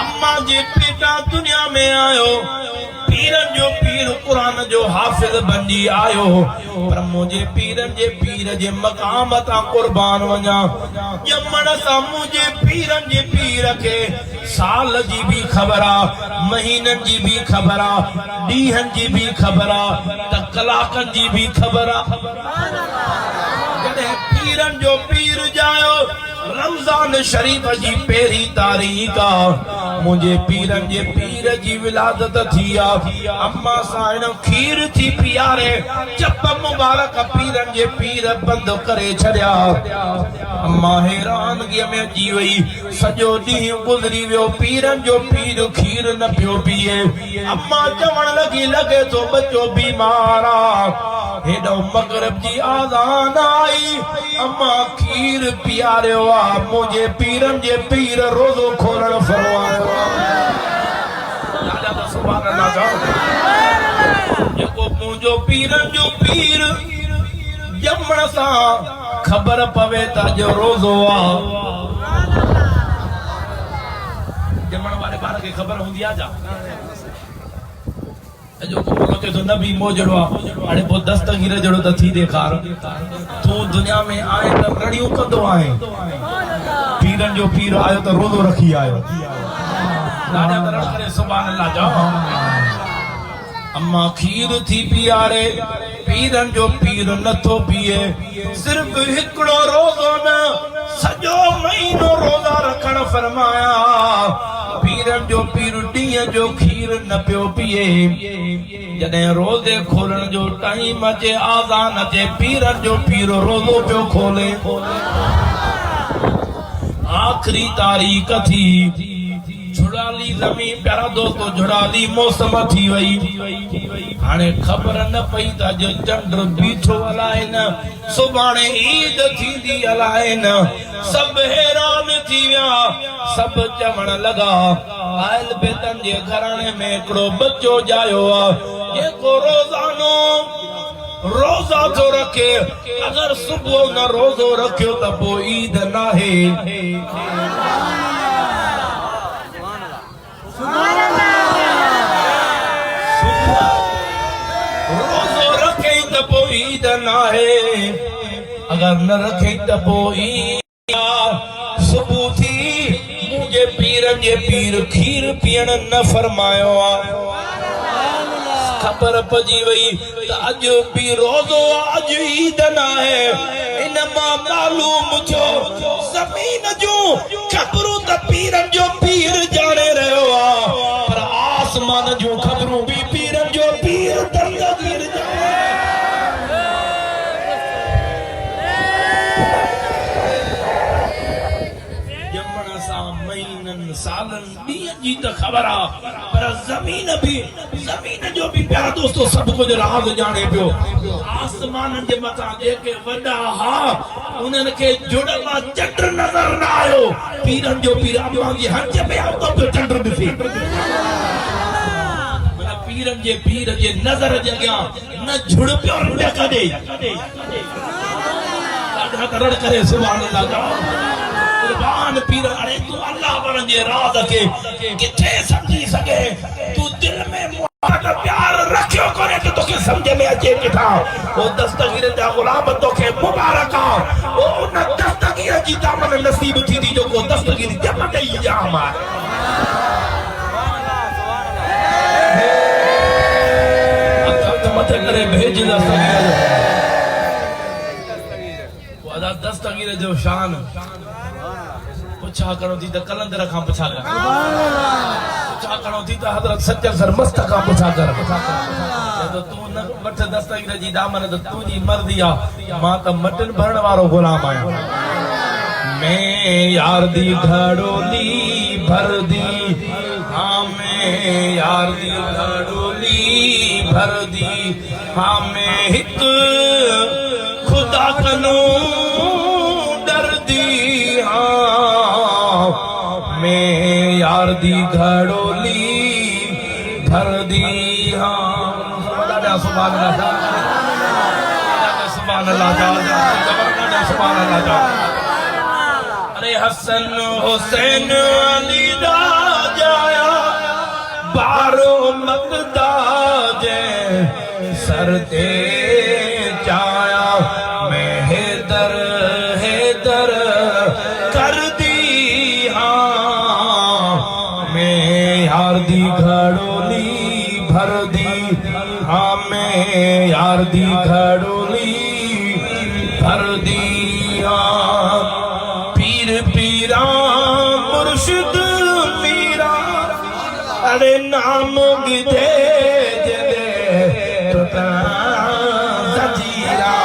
अम्मा जे पेटा दुनिया में आयो पीरनि जो पीर कुरान जो हाफ़िज़ बणजी आयो पर मुंहिंजे पीरनि जे पीर जे मक़ाम तां कुर्बान वञा ॼमण सां मुंहिंजे पीरनि जे पीर खे साल जी बि ख़बर आहे महीननि जी बि ख़बर आहे ॾींहंनि जी बि ख़बर आहे त कलाकनि जी बि ख़बर आहे जॾहिं पीरनि जो पीर जायो रमज़ान शरीफ जी पहिरीं तारीख़ मुंहिंजे पीरनि जे पीर जी विलादत थी आहे अम्मा साईं खीर थी पीआरे चप मुबारक पीरनि जे पीर बंदि करे छॾिया अम्मा हैरानगीअ में अची वई सॼो ॾींहुं गुज़री वियो पीरनि जो पीर खीर न पियो पीए अम्मा चवण लॻी लॻे थो बच्चो बीमार आहे हेॾो मग़रिब जी आज़ान आई अम्मा खीर पीआरियो आहे मुंहिंजे पीरनि जे पीर रोज़ो खोलण फरमायो जेको मुंहिंजो पीरनि जो पीर ॼमण सां ख़बर पवे त अॼु रोज़ो आहे ॼमण वारे ॿार खे ख़बर हूंदी आहे छा तो नबी मोजड़ो हाणे पोइ दस्तगीर जहिड़ो त थी ॾेखार तूं दुनिया में आए त रड़ियूं कंदो आहे पीरनि जो पीर आयो त रोज़ो रखी आयो नाजा तरड़ करे सुभान अल्लाह जाओ अम्मा खीर थी पियारे पीरन जो पीर नथो पिए सिर्फ हिकड़ो रोज़ो न सजो महीनो रोज़ा रखण फरमाया पीरन जो पीर ॾींहं जो खीर न पियो पिए जॾहिं रोज़े खोलण जो टाइम अचे आज़ान अचे पीरन जो पीर रोज़ो पियो खोले आखिरी तारीख़ थी झुड़ाली ज़मीन प्यारा दोस्तो झुड़ाली मौसम थी वई हाणे ख़बर न पई त अॼु चंड बीठो अलाए न सुभाणे ईद थींदी अलाए न सभु हैरान थी विया सभु चवण लॻा आयल बेतन जे घराणे में हिकिड़ो बच्चो ॼायो आहे जेको रोज़ानो रोज़ा थो रखे अगर सुबुह न रोज़ो रखियो त पोइ ईद नाहे रोज़ो रखे त पोइ ईद नाहे अगर न रखे त पोइ ईद सुबुह थी मुंहिंजे पीरनि जे पीर खीर पीअण न फरमायो आहे खबर पजी वई त अॼु बि रोज़ो अॼु ईद नाहे इन मां मालूम थियो ज़मीन जूं ख़बरूं त पीरनि जो पीर ॼाणे रहियो आहे पर आसमान जूं ख़बरूं बि पीरनि जो पीर दस्तगीर ॼमण सां महीननि सालनि ॾींहं जी त ख़बर आहे पर ज़मीन जो भी प्यारा दोस्तों सब कुछ राज जाने पियो आसमाननि जे मथां जेके वॾा हा उन्हनि खे जुड़ला चंड नज़र न आयो पीरनि जो पीर अम्मा जी हथ में आवतो पियो चंड ॾिसी माना पीरनि जे पीर जे नज़र जे अॻियां न जुड़ पियो रहे कॾहिं ॾाढा तरड़ करे सुभान अल्लाह जा कुर्बान पीर अरे तू अल्लाह वारनि जे राज़ खे किथे समझी सघे तू दिल में प्यार रखियो कोने तो तोखे समझ में अचे किथा वो दस्तगीर जा गुलाम तोखे मुबारक आ वो उन दस्तगीर जी दामन नसीब थी दी जो को दस्तगीर जमा दई जाम अत मत करे भेज दस्तगीर वो दस्तगीर जो शान पुछा करो थी त कलंदर खां पुछा कर पुछा करो थी त हज़रत सच्चर सरमस्त खां पुछा कर तो तू न वठ दस्तगीर जी दामन त तुंहिंजी मर्ज़ी आ मां त मटन भरण वारो गुलाम आहियां मैं यार दी घड़ोली भर दी हाँ मैं यार दी घड़ोली भर दी हाँ मैं हिक खुदा कनो डर दी हाँ मैं यार दी घड़ोली भर दी हाँ सुभान अल्लाह सुभान अल्लाह अरे हसन हुसैन अली दा जाया बारो मकदाद सर ते चाया मैं हैदर कर दी हाँ मैं यार दी घड़ोली भर दी हाँ मैं यार दी घड़ोली भर दी हाँ पीर पीरा मुर्शिद मीरा अरे नाम गिधे जदे तो जजीरा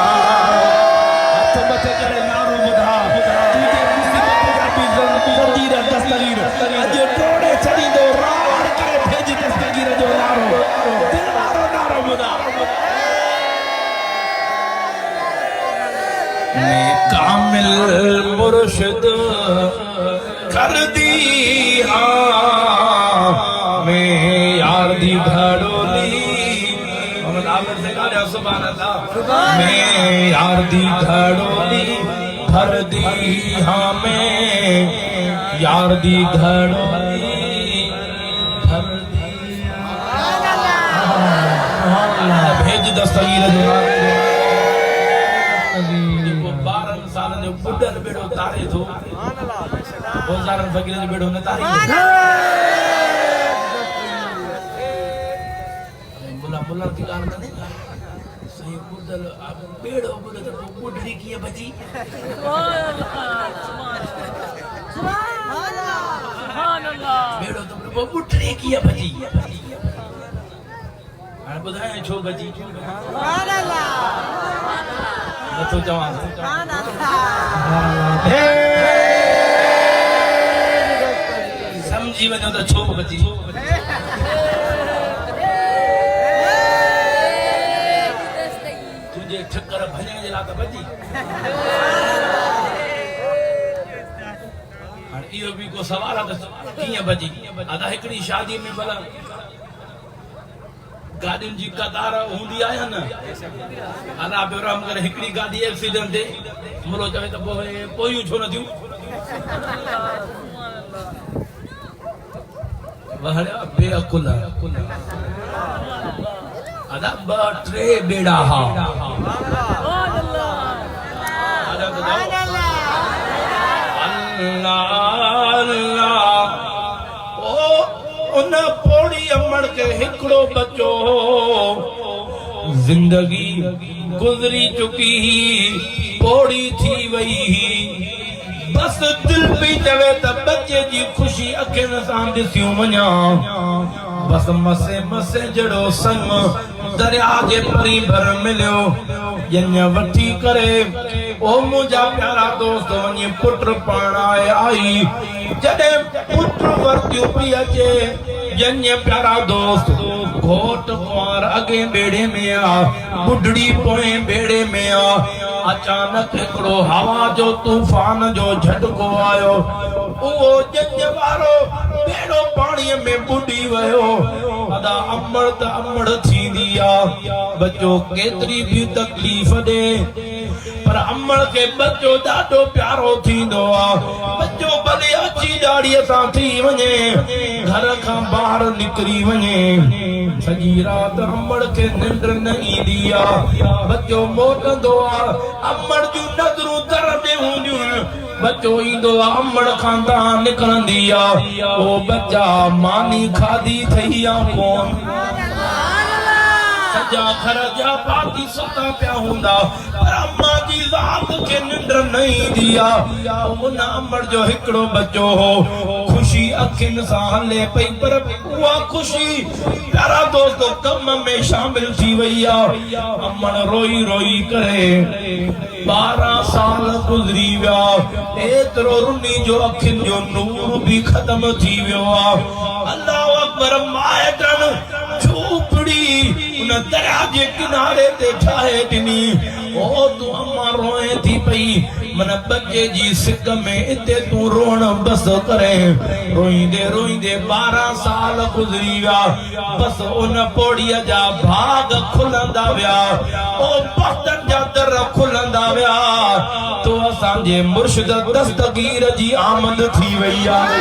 तो मत करे नारो बुधा तुझे मुसीबत का भी जजीरा दस्तगीर अज टोड़े चली दो रार करे भेज दस्तगीर जो नारो दिल वारो नारो बुधा मैं कामिल मुर्शिद कर दी हाँ मैं यार दी घड़ोली सुभान अल्लाह मैं यार दी घड़ोली भर दी हाँ मैं यार दी घड़ोली भर दी भेज दस्तगीर जो बुढ़न बेड़ो तारे थो 2000 फकीर जो बेड़ो न तारी बुलंद की गाल कने सही बुदल अब बेड़ो बुदल तो बुडड़ी की बची सुभान अल्लाह बेड़ो तो बुडड़ी की बची हां बुधाए छो बची सुभान अल्लाह नथो जवान सुभान अल्लाह समझी वञो त छो बची तुझे ठक्कर भजण जे लाइ त बची हाणे इहो बि को सवाल आहे त कीअं बची अदा हिकिड़ी शादी में भला गाॾियुनि जी कतार हूंदी आहे न अला पियो रहम करे हिकिड़ी गाॾी एक्सीडेंट ते मुलो चवे त पोयूं छो न थियूं वहड़िया बेअकुल अदा ॿ टे बेड़ा हा उन पोड़ी अमड़ के हिकड़ो बच्चो जिंदगी गुजरी चुकी पोड़ी थी वई बस दिल भी चवे त बच्चे जी खुशी अखियुनि सां ॾिसियूं वञा बस मसे मसे जड़ो संग दरिया जे परी भर मिलियो यन वठी करे ओ मुंहिंजा प्यारा दोस्त वञी पुट पाण आई जॾहिं पुट वरतियूं पई अचे यन प्यारा दोस्त घोट कुंवार अॻे बेड़े में आ बुढड़ी पोएं बेड़े में आ अचानक हिकिड़ो हवा जो तूफान जो झटको आयो उहो जंज वारो बेड़ो पाणीअ में बुडी वियो अदा अमड़ त अमड़ थींदी आ बच्चो केतिरी बि तकलीफ़ ॾे पर अमड़ के बच्चो ॾाढो प्यारो थींदो आ बच्चो भले अची ॾाड़ीअ सां थी वञे घर खां ॿाहिरि निकिरी वञे सॼी राति अमड़ खे निंड न ईंदी आ बच्चो मोटंदो आ अमड़ जूं नज़रूं दर ते हूंदियूं बच्चो ईंदो आ अमड़ खां तां निकिरंदी आ ओ बच्चा मानी खाधी थई आ कोन सजा घर जा पाती सुता पिया हूंदा पर अम्मा जी ज़ात खे निंड न ईंदी आ उन अमड़ जो हिकिड़ो बच्चो हो खुशी अखियुनि सां हले पई पर उहा खुशी प्यारा दोस्तो कम में शामिल थी वई आ अमड़ रोई रोई करे 12 साल गुज़री विया एतिरो रुनी जो अखियुनि जो नूर बि ख़त्म थी वियो आ अल्लाह अकबर माइटनि झूपड़ी उन दरिया जे किनारे ते ठाहे ॾिनी ओ तूं अम्मा रोए थी पई मन बच्चे जी सिक में इते तूं रोअण बस करे रोईंदे रोईंदे 12 साल गुज़री विया बस उन पोड़ीअ जा भाग खुलंदा विया ओ बख़्तनि जा दर खुलंदा विया तो असांजे मुर्शिद दस्तगीर जी आमद थी वई आहे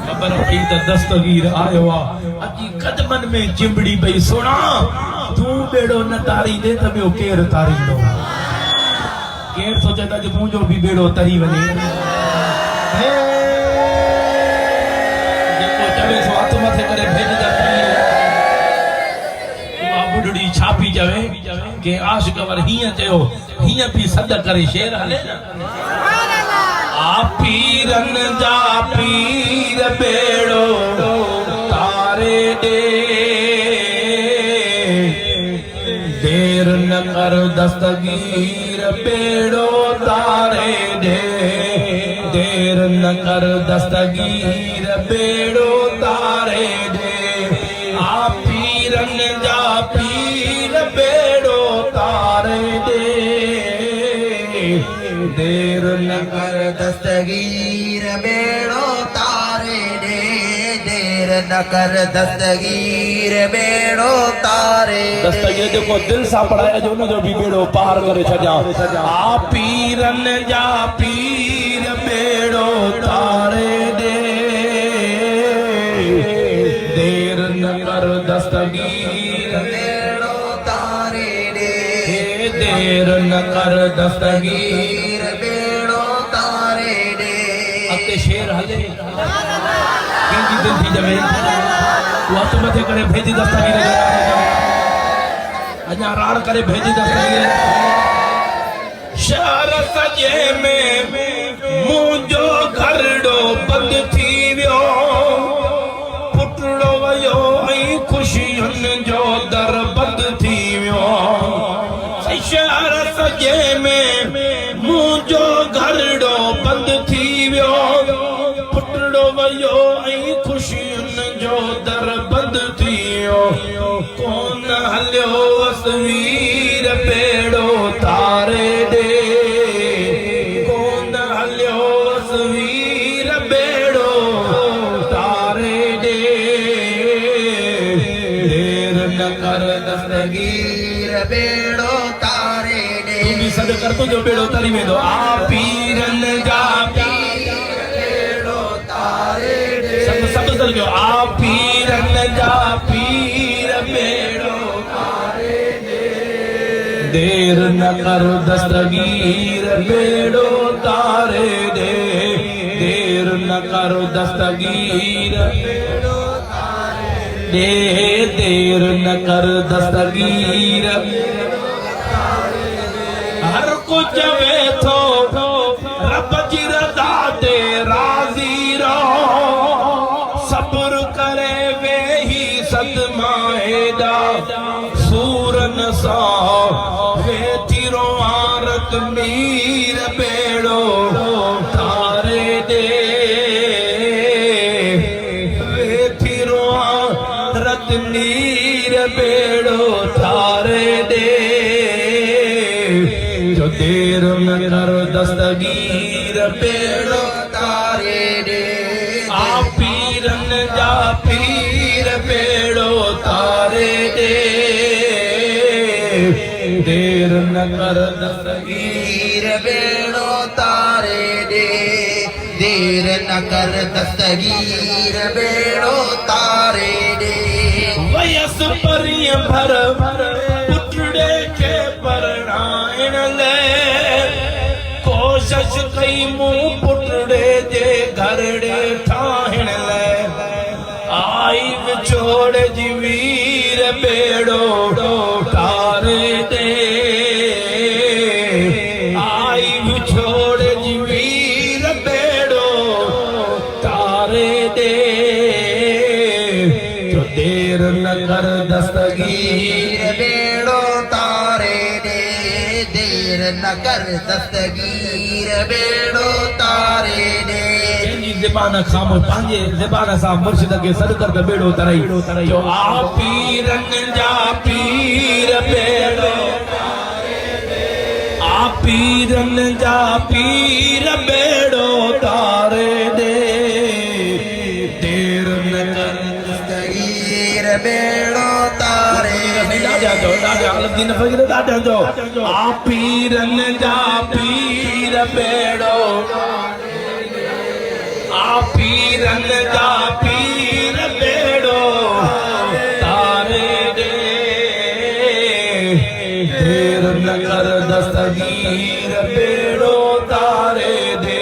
खबर पई त दस्तगीर आयो आ अची कदमनि में चिंबड़ी पई सुणा तूं बेड़ो न तारींदे त ॿियो केरु तारींदो केरु सोचे त अॼु मुंहिंजो बि बेड़ो तरी वञे जेको चवे सो हथ मथे करे भेजदा उहा बुढड़ी छापी चवे के आशिक वर हीअं चयो हीअं बि सद करे शेर हले न आ पीरन जा पीर बेड़ो तारे दे देर न कर दस्तगीर बेड़ो तारे दे देर न कर दस्तगीर बेड़ो तारे दे आ पीरन जा पीर बेड़ो तारे दे देर न कर दस्तगीर बेड़ो तारे दे देर न कर दस्तगीर बेड़ो तारे दस्तगीर जेको दिल सां पढ़ाए जो उन जो बि बेड़ो पार करे छॾियां आ पीरन जा पीर बेड़ो तारे दे देर न कर दस्तगीर बेड़ो तारे दे देर न कर दस्तगीर बेड़ो तारे दे अते शेर हले कंहिंजी दिलि थी ॼमे तूं हथ मथे करे भेजी दस्तगीर अञा राड़ करे भेजी दस्तगीर शहर सॼे में मुंहिंजो घरड़ो बंद थी वियो पुटड़ो वियो ऐं ख़ुशियुनि जो दर बंद थी वियो शहर सॼे में मुंहिंजो घरड़ो बंद थी वियो पुटड़ो वियो ऐं ख़ुशियुनि जो दर बंद थी वियो कोन हलियो तस्वीर बेड़ो तारे ॾे कोन हलियो तस्वीर बेड़ो तारे ॾे देर न कर दस्तगीर बेड़ो तारे ॾे तूं बि सॾु कर तुंहिंजो बेड़ो तरी वेंदो आ पीरनि जा बेड़ो तारे ॾे सभु सभु सॾु कयो आ पीरनि जा पीर बेड़ो देर न कर दस्तगीर बेड़ो तारे दे देर न कर दस्तगीर बेड़ो तारे दे देर न कर दस्तगीर हर कुछ वे थो रब जी रज़ा ते राज़ी रहो सब्र करे वेही सदमा हेॾा सूरन सां वेठी रोआरत मीर बेड़ो तारे ॾे वेठी रोआरत मीर बेड़ो तारे ॾे जो देर न कर दस्तगीर बेड़ो तारे ॾे आ पीरनि जा पीर बेड़ो तारे ॾे देर न कर दस्तगीर बेड़ो तारे ॾे देर न कर दस्तगीर बेड़ो तारे ॾे वयस परीअ भर पुटड़े खे परणाइण लाइ कोशिश कई मूं पुटड़े जे घरड़े ठाहिण लाइ आई विछोड़ जी वीर बेड़ो तारे ॾे आई विछोड़ जी वीर बेड़ो तारे ॾे जो देर न कर दस्तगीर बेड़ो तारे ॾे देर न कर दस्तगीर बेड़ो तारे ॾे पंहिंजी ज़बान खामोश पंहिंजे ज़बान सां मुर्शिद खे सॾु कर त बेड़ो तरई जो आ पीरनि जा पीर बेड़ो आ पीरनि जा पीर बेड़ो तारे ॾे देर न कर दस्तगीर बेड़ो तारे आ पीरनि जा पीर बेड़ो आ पीरनि जा पीर बेड़ो तारे ॾे देर न कर दस्तगीर बेड़ो तारे ॾे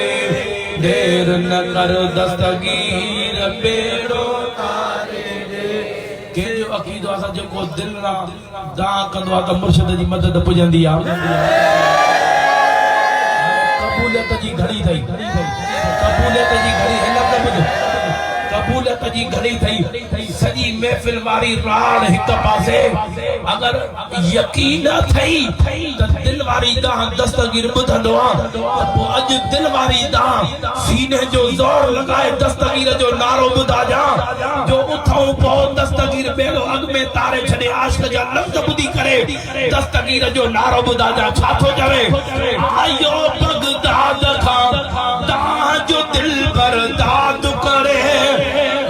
देर न कर दस्तगीर बेड़ो तारे ॾे कंहिंजो अक़ीदो असां जेको दिलि सां दां कंदो आहे त मुर्शिद जी मदद पुॼंदी आहे कबूलियत जी घड़ी अथई कबूलियत जी घड़ी हिन कबूलियत जी घड़ी अथई सॼी महफ़िल वारी राड़ हिक पासे अगर यकीन अथई त दिल वारी दां दस्तगीर ॿुधंदो आहे त पोइ अॼु दिल वारी दां सीने जो ज़ोर लॻाए दस्तगीर जो नारो ॿुधाजां जो उथऊं पोइ दस्तगीर बेड़ो अॻ में तारे छॾे आशिक़ जा लफ़्ज़ ॿुधी करे दस्तगीर जो नारो ॿुधाजां छा थो चवे आयो बगदाद खां दां जो दिल बर्दाद करे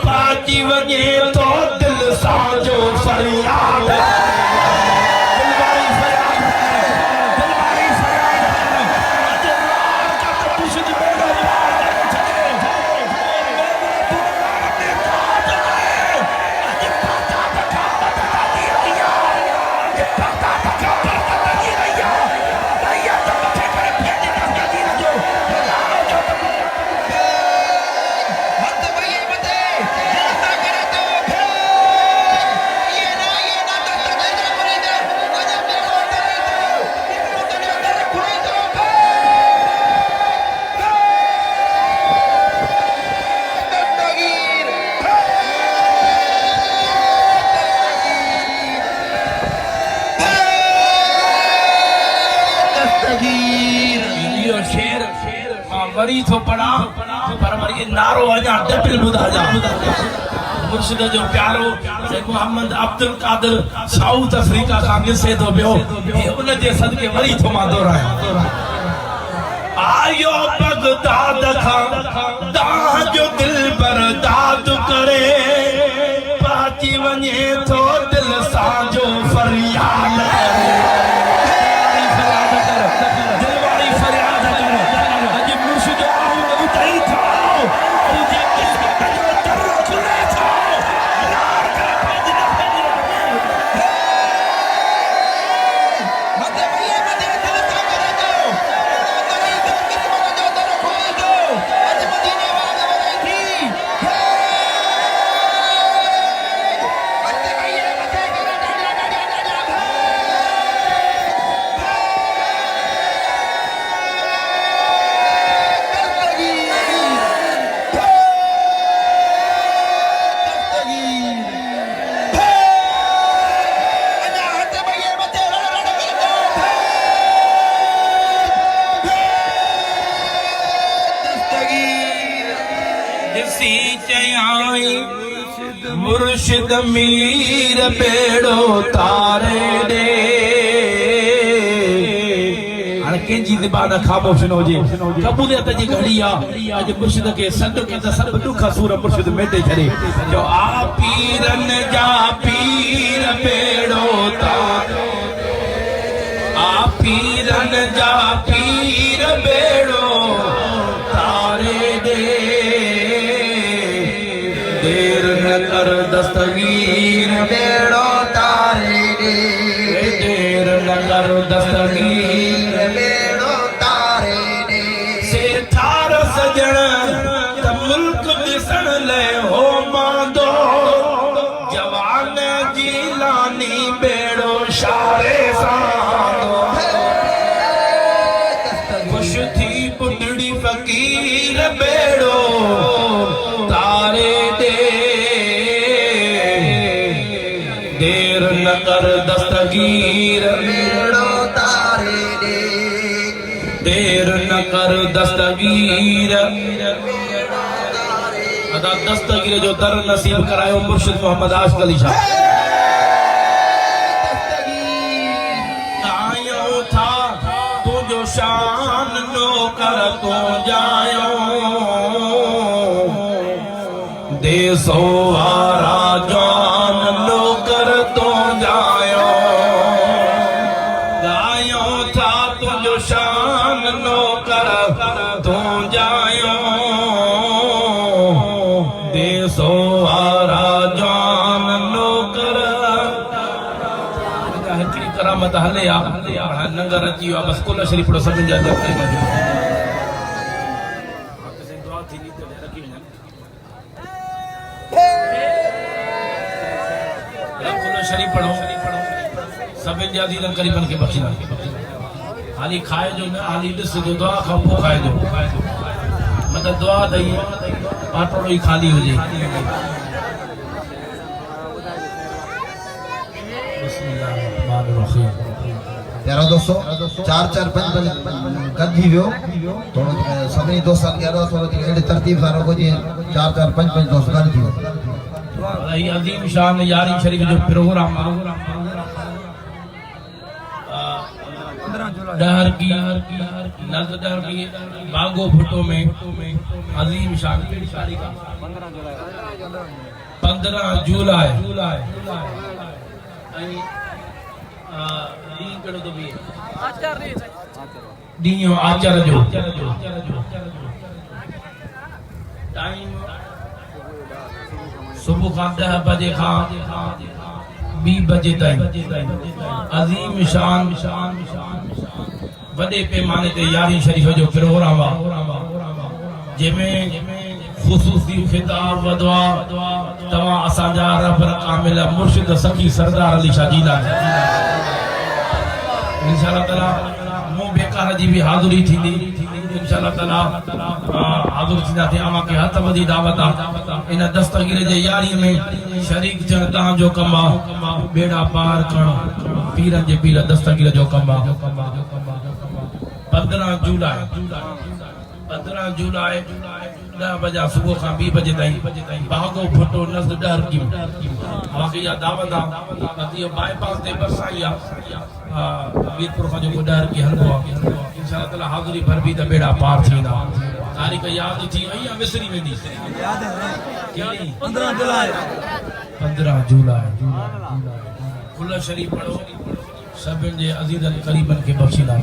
पाजी वञे तो दिल सां जो फरियाद दस्तगीर यो शेर वरी थो पढ़ा पर वरी नारो अञा डबल ॿुधा जा मुर्शिद जो प्यारो मोहम्मद अब्दुल कादिर साउथ अफ्रीका खां ॾिसे थो पियो उन जे सदके वरी थो मां दोहरायां आयो बगदाद खां तव्हांजो दिल बर्दाद करे पाची वञे थो दिल सां जो फरियाद मुर्शिद मीर बेड़ो तारे दे हाणे कंहिंजी ज़बान ख़ामोश न हुजे क़बूलियत जी घड़ी आहे अॼु मुर्शिद खे सॾु के त सभु ॾुख सूर मुर्शिद मेटे छॾे जो आ पीरनि जा पीर बेड़ो तारे आ पीरनि जा पीर बेड़ो तारे दे देर न कर दस्तगीर बेड़ो तारे दे देर न कर दस्तगीर बेड़ो तारे दे से थार सजण त मुल्क ॾिसण लाइ हो मांदो जवान जी लानी बेड़ो शारे सां खुश थी पुटड़ी फकीर बेड़ो तारे दे देर न कर दस्तगीर बेड़ो तारे दे देर न कर दस्तगीर अदा दस्तगीर जो दर नसीब करायो मुर्शिद मोहम्मद आशिक अली शाह आयो था तुझो शान नो कर तो जायो दे सोवारा जान नो कर तो जायो गायो था तुझो शान नो कर तो जायो दे सोवारा जान नो कर हिकिड़ी करामत हले आ नंगर अची वियो आहे बसि कुल शरीफ़ पढ़ो सभिनि जा दुआ थींदी त रखी वञनि कुल शरीफ़ पढ़ो सभिनि जा दीदन क़रीबन खे बख़्शींदा हाली खाए जो न हाली ॾिस जो दुआ खां पोइ खाए जो मतिलबु दुआ त पाटोड़ो ई खाली हुजे प्यारा दोस्तों 4-4-5 गॾिजी वियो थोरो सभिनी दोस्तनि खे थोरो अहिड़ी तरतीब सां रखो जीअं 4-4-5 दोस्त गॾिजी वियो ये अजीम शान यारी शरीफ जो प्रोग्राम डहर की नजर की बागो फुटो में अजीम शान तारीख 15 जुलाई ॾींहुं आचार जो टाइम सुबह खां 10 बजे खां 2 बजे ताईं अजीम शान वॾे पैमाने ते यारी शरीफ जो प्रोग्राम आहे जंहिंमें ख़ुसूसी खिताब वदवा तव्हां असांजा रहबर कामिल मुर्शिद सखी सरदार अली शाह जीलानी इंशाअल्लाह ताला मूं बेकार जी भी हाज़िरी थींदी इंशाअल्लाह ताला हाज़िर थींदा थे अमा के हथ वधी दावत इन दस्तगीर जे यारी में शरीक थियण तव्हां जो कम आहे बेड़ा पार करण पीरन जे पीर दस्तगीर जो कम आहे 15 जुलाई 10 बजे सुबह का 2 बजे ताईं बागो फटो नज़ डर की बाकी या दावत आहे बाईपास ते बरसाई वीरपुर का जो डर की हलबो इंशाअल्लाह ताला हाज़िरी भर भी त बेड़ा पार थींदा तारीख़ याद थी वई या विसरी वेंदी याद है 15 जुलाई खुला शरीफ पढ़ो सभिनि जे अज़ीज़नि क़रीबनि खे बख़्शीदा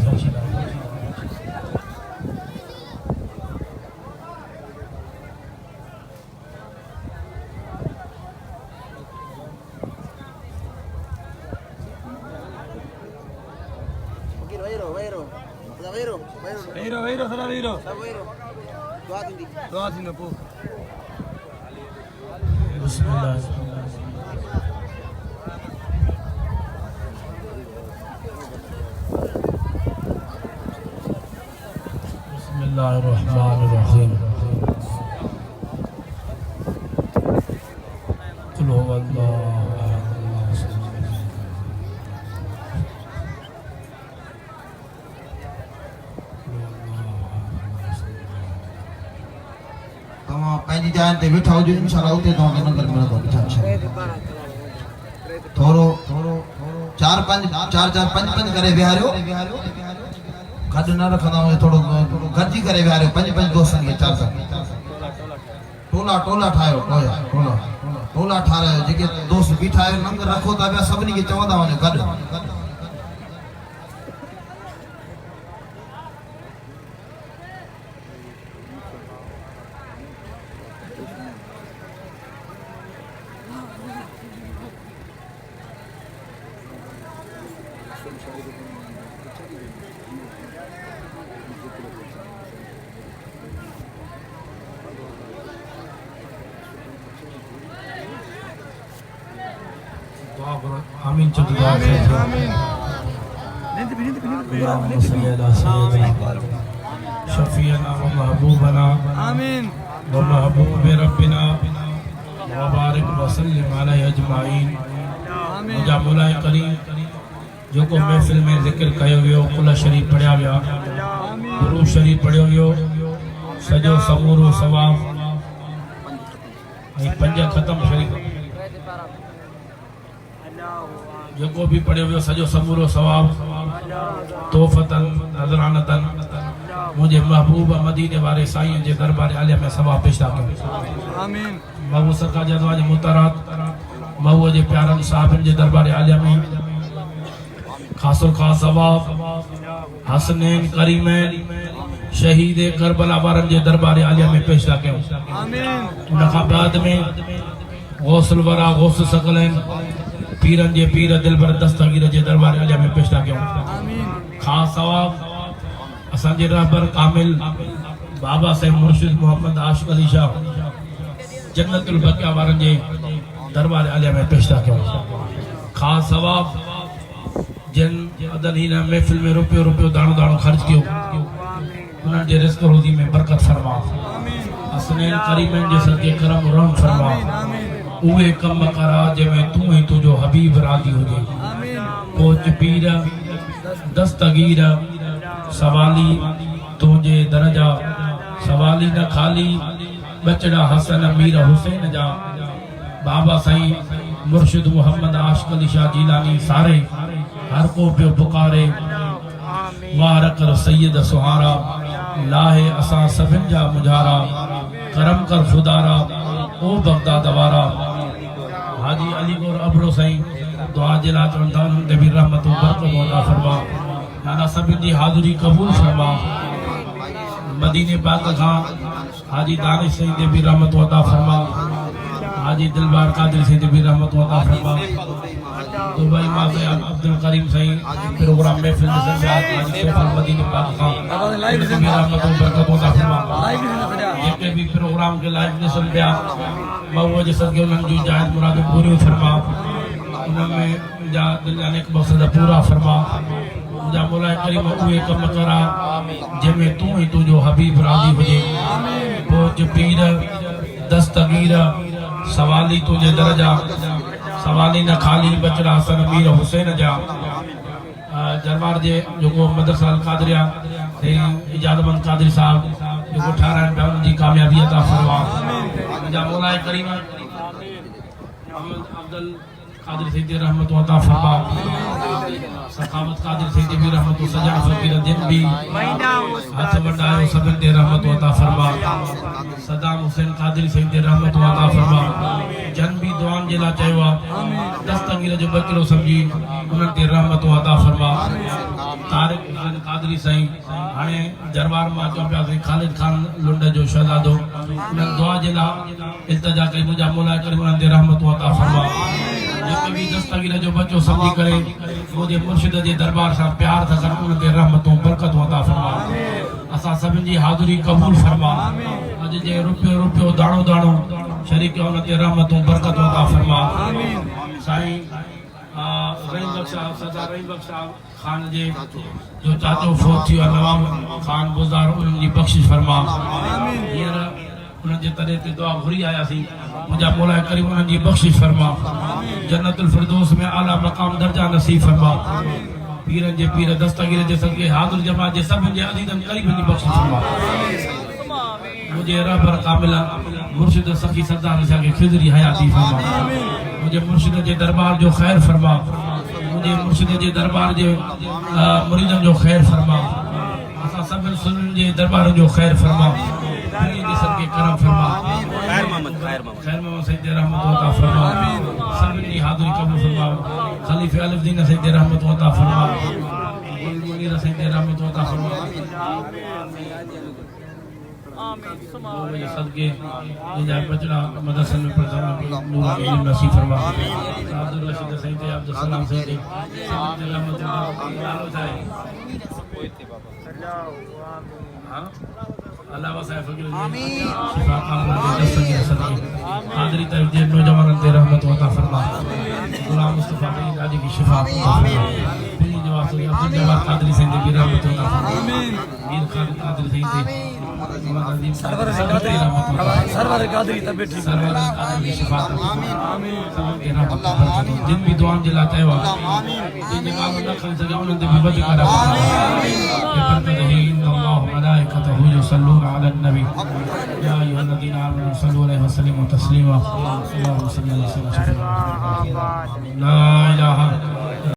बिस्मिल्लाहिर्रहमानिर्रहीम कुल हुवल्लाहु पंहिंजी जाइ ते वेठा हुजो इंशाअल्लाह उते तव्हांखे नंबर मिलंदो थोरो 4 5 करे विहारियो गॾु न रखंदा आहियूं थोरो गॾिजी करे विहारियो 5 दोस्तनि खे 4 टोला ठाहियो टोला ठाहियो जेके दोस्त बीठा आहियो नंग रखो था पिया सभिनी खे चवंदा वञो गॾु आमीन चतुर्दा आमीन शफीअना व महबूबना आमीन व महबूब रब्बिना व बारिक व सल्लिम अलैहि अजमाइन आमीन मुझा मौला करीम जो को महफिल में जिक्र कयो वियो कुल शरीफ पढ़िया विया गुरु शरीफ पढ़ियो वियो सजो समूरो सवाब ऐं 5 खत्म शरीफ जो को भी पढ़ियो वियो सजो समूरो सवाब तोहफतन नज़रानतन मुझे महबूब मदीने वाले साईं जे दरबार आलिया में सवाब पेश था आमीन महबूब सरकार जे अज़वाज मुतहरात महबूब जे प्यारनि साहबनि जे दरबार आलिया में खासो खास सवाब हसनैन करीमैन शहीद करबला वारन जे दरबार आलिया में पेश था आमीन उन खां बाद में गौसल वरा गौस सकलैन पीरन जे पीर दिलबर दस्तगीर जे दरबार आलिया में पेश था आमीन खास सवाब असन जे रहबर कामिल बाबा साहिब मुर्शिद मोहम्मद आशिक अली शाह जन्नतुल बकिया वारन जे दरबार आलिया में पेश था खास सवाब जिन अदनीन महफिल में रुपयो दाणो खर्च कियो उन्हनि जे रिज़्क़ रोज़ी में बरकत फरमा हसनैन करीमैन जे सदके करम रहम फरमा उहे कम करा जंहिंमें तूं ऐं तुंहिंजो हबीब राज़ी हुजे कोच पीर दस्तगीर सवाली तुंहिंजे दरजा सवाली न खाली बचड़ा हसन मीर हुसैन जा बाबा साईं मुर्शिद मोहम्मद आशिक अली शाह जीलानी सारे हर को पियो पुकारे वार कर सैयद सुहारा लाहे असां सभिनि जा मुझारा करम कर खुदारा ओ बगदाद वारा हाजी अली गोर अबड़ो साईं दुआ जे लाइ चवनि था उन्हनि ते बि रहमत बरकत अता फरमा नाना सभिनि जी हाज़िरी क़बूल फरमा मदीने पाक खां हाजी दानिश साईं ते बि रहमत अता फरमा हाजी दिलबार कादरी साईं ते बि रहमत अता फरमा दुबई मां से अब्दुल करीम साईं प्रोग्राम में फिल्म से हाजी शेफल मदीने पाक खां रहमत बरकत अता फरमा जेके भी प्रोग्राम के लाइव ॾिसनि पिया मऊअ जे सदके उन्हनि जूं जायज़ मुरादूं पूरियूं फरमा उनमें जा दिल जा नेक मक़सद पूरा फरमा मुंहिंजा मौला करीम उहे कम करा जंहिंमें तूं ऐं तुंहिंजो हबीब राज़ी हुजे पोच पीर दस्तगीर सवाली तुंहिंजे दर जा सवाली न खाली बचड़ा हसन मीर हुसैन जा दरबार जे जो मदरसा अल कादरिया इजाजतमंद कादरी साहब जो ठाराइन पिया उनजी कामयाबी अता फरमा मुंहिंजा मौला करीम अब्दुल कादिर सैयदी रहमत अता फरमा सखावत कादिर सैयदी भी रहमत सजा फकीर दिन भी हाथ वडायो सभिनि ते रहमत अता फरमा सदाम हुसैन कादिर सैयदी रहमत अता फरमा जन भी दुआन जे लाइ चयो आहे दस्तगीर जो बकिरो समझी उन्हनि ते रहमत अता फरमा तारिक हुसैन कादरी साईं हाणे दरबार मां चओ पिया साईं ख़ालिद खान लुंड जो शहज़ादो उन्हनि दुआ जे लाइ इल्तिजा कई मुंहिंजा मौला करे उन्हनि ते रहमत अता फरमा जेके भी दस्तगीर जो बच्चो समझी करे मुझे मुर्शिद जे दरबार सां प्यार था कर उन ते रहमतों बरकतों अता फरमा असा सभिनि जी हाज़िरी कबूल फरमा अज जे रुपयो रुपयो दाणो दाणो शरीक उन ते रहमतों बरकतों अता फरमा साईं रहीम बख्शा सरदार रहीम बख्शा खान जे जो चाचो फोत थी नवाब खान बुज़दार उन जी बख्शिश फरमा हींअर उन जे तरे ते दुआ घुरी आयासीं मुंहिंजा मौला करीम उन्हनि जी बख्शिश फरमा जन्नतुल फिरदौस में आला मकाम दर्जा नसीब फरमा पीरन जे पीर दस्तगीर जे सदके हाज़िर जमा जे सभिनि जे अज़ीज़न करीबनि जी बख्शिश फरमा मुझे रहबर कामिल मुर्शिद सखी सरदार निशा के खिजरी हयाती फरमा मुझे मुर्शिद जे दरबार जो खैर फरमा मुझे मुर्शिद जे दरबार जे मुरीदन जो खैर फरमा असा सभिनि सुन्नन जे दरबार जो खैर फरमा जी सबके करम फरमा खैर मोहम्मद सैयद रहमत अता फरमा सभिनी हाज़िरी कबूल फरमा खलीफे अलफदीन सैयद रहमत अता फरमा मुनीर सैयद रहमत अता फरमा आमीन सुभान सदके जिनजा बचड़ा मदरसे में पढ़ाना नूर इल्म नसीब फरमा अब्दुल रशीद सैयद अब्दुल सलाम सैयद रहमत अता जाए हां अल्लाह वसाए फकीर आमीन शिफा कामना दे दस्तगीर सदके हाज़िरी तरफ जे नौजवानन ते रहमत अता फरमा गुलाम मुस्तफा की दादी की शिफा आमीन पीर जो आसरी अब्दुल जवाद कादरी सैयद की रहमत अता फरमा आमीन मीर खान कादरी सैयद सरवर कादरी तबेठी सरवर कादरी की शिफा आमीन आमीन सबके रहमत बरकत जिन भी दुआन जला तयवा आमीन जिन जवाब न कर सके उन ते भी वज करा आमीन बरकत अल्लाह मलाइकतहु युसल्लूना अला नबी या अय्युहल्लज़ीना आमनू सल्लू अलैहि वसल्लिमु तस्लीमा अल्लाहुम्मा सल्लि अला सय्यिदिना ला इलाहा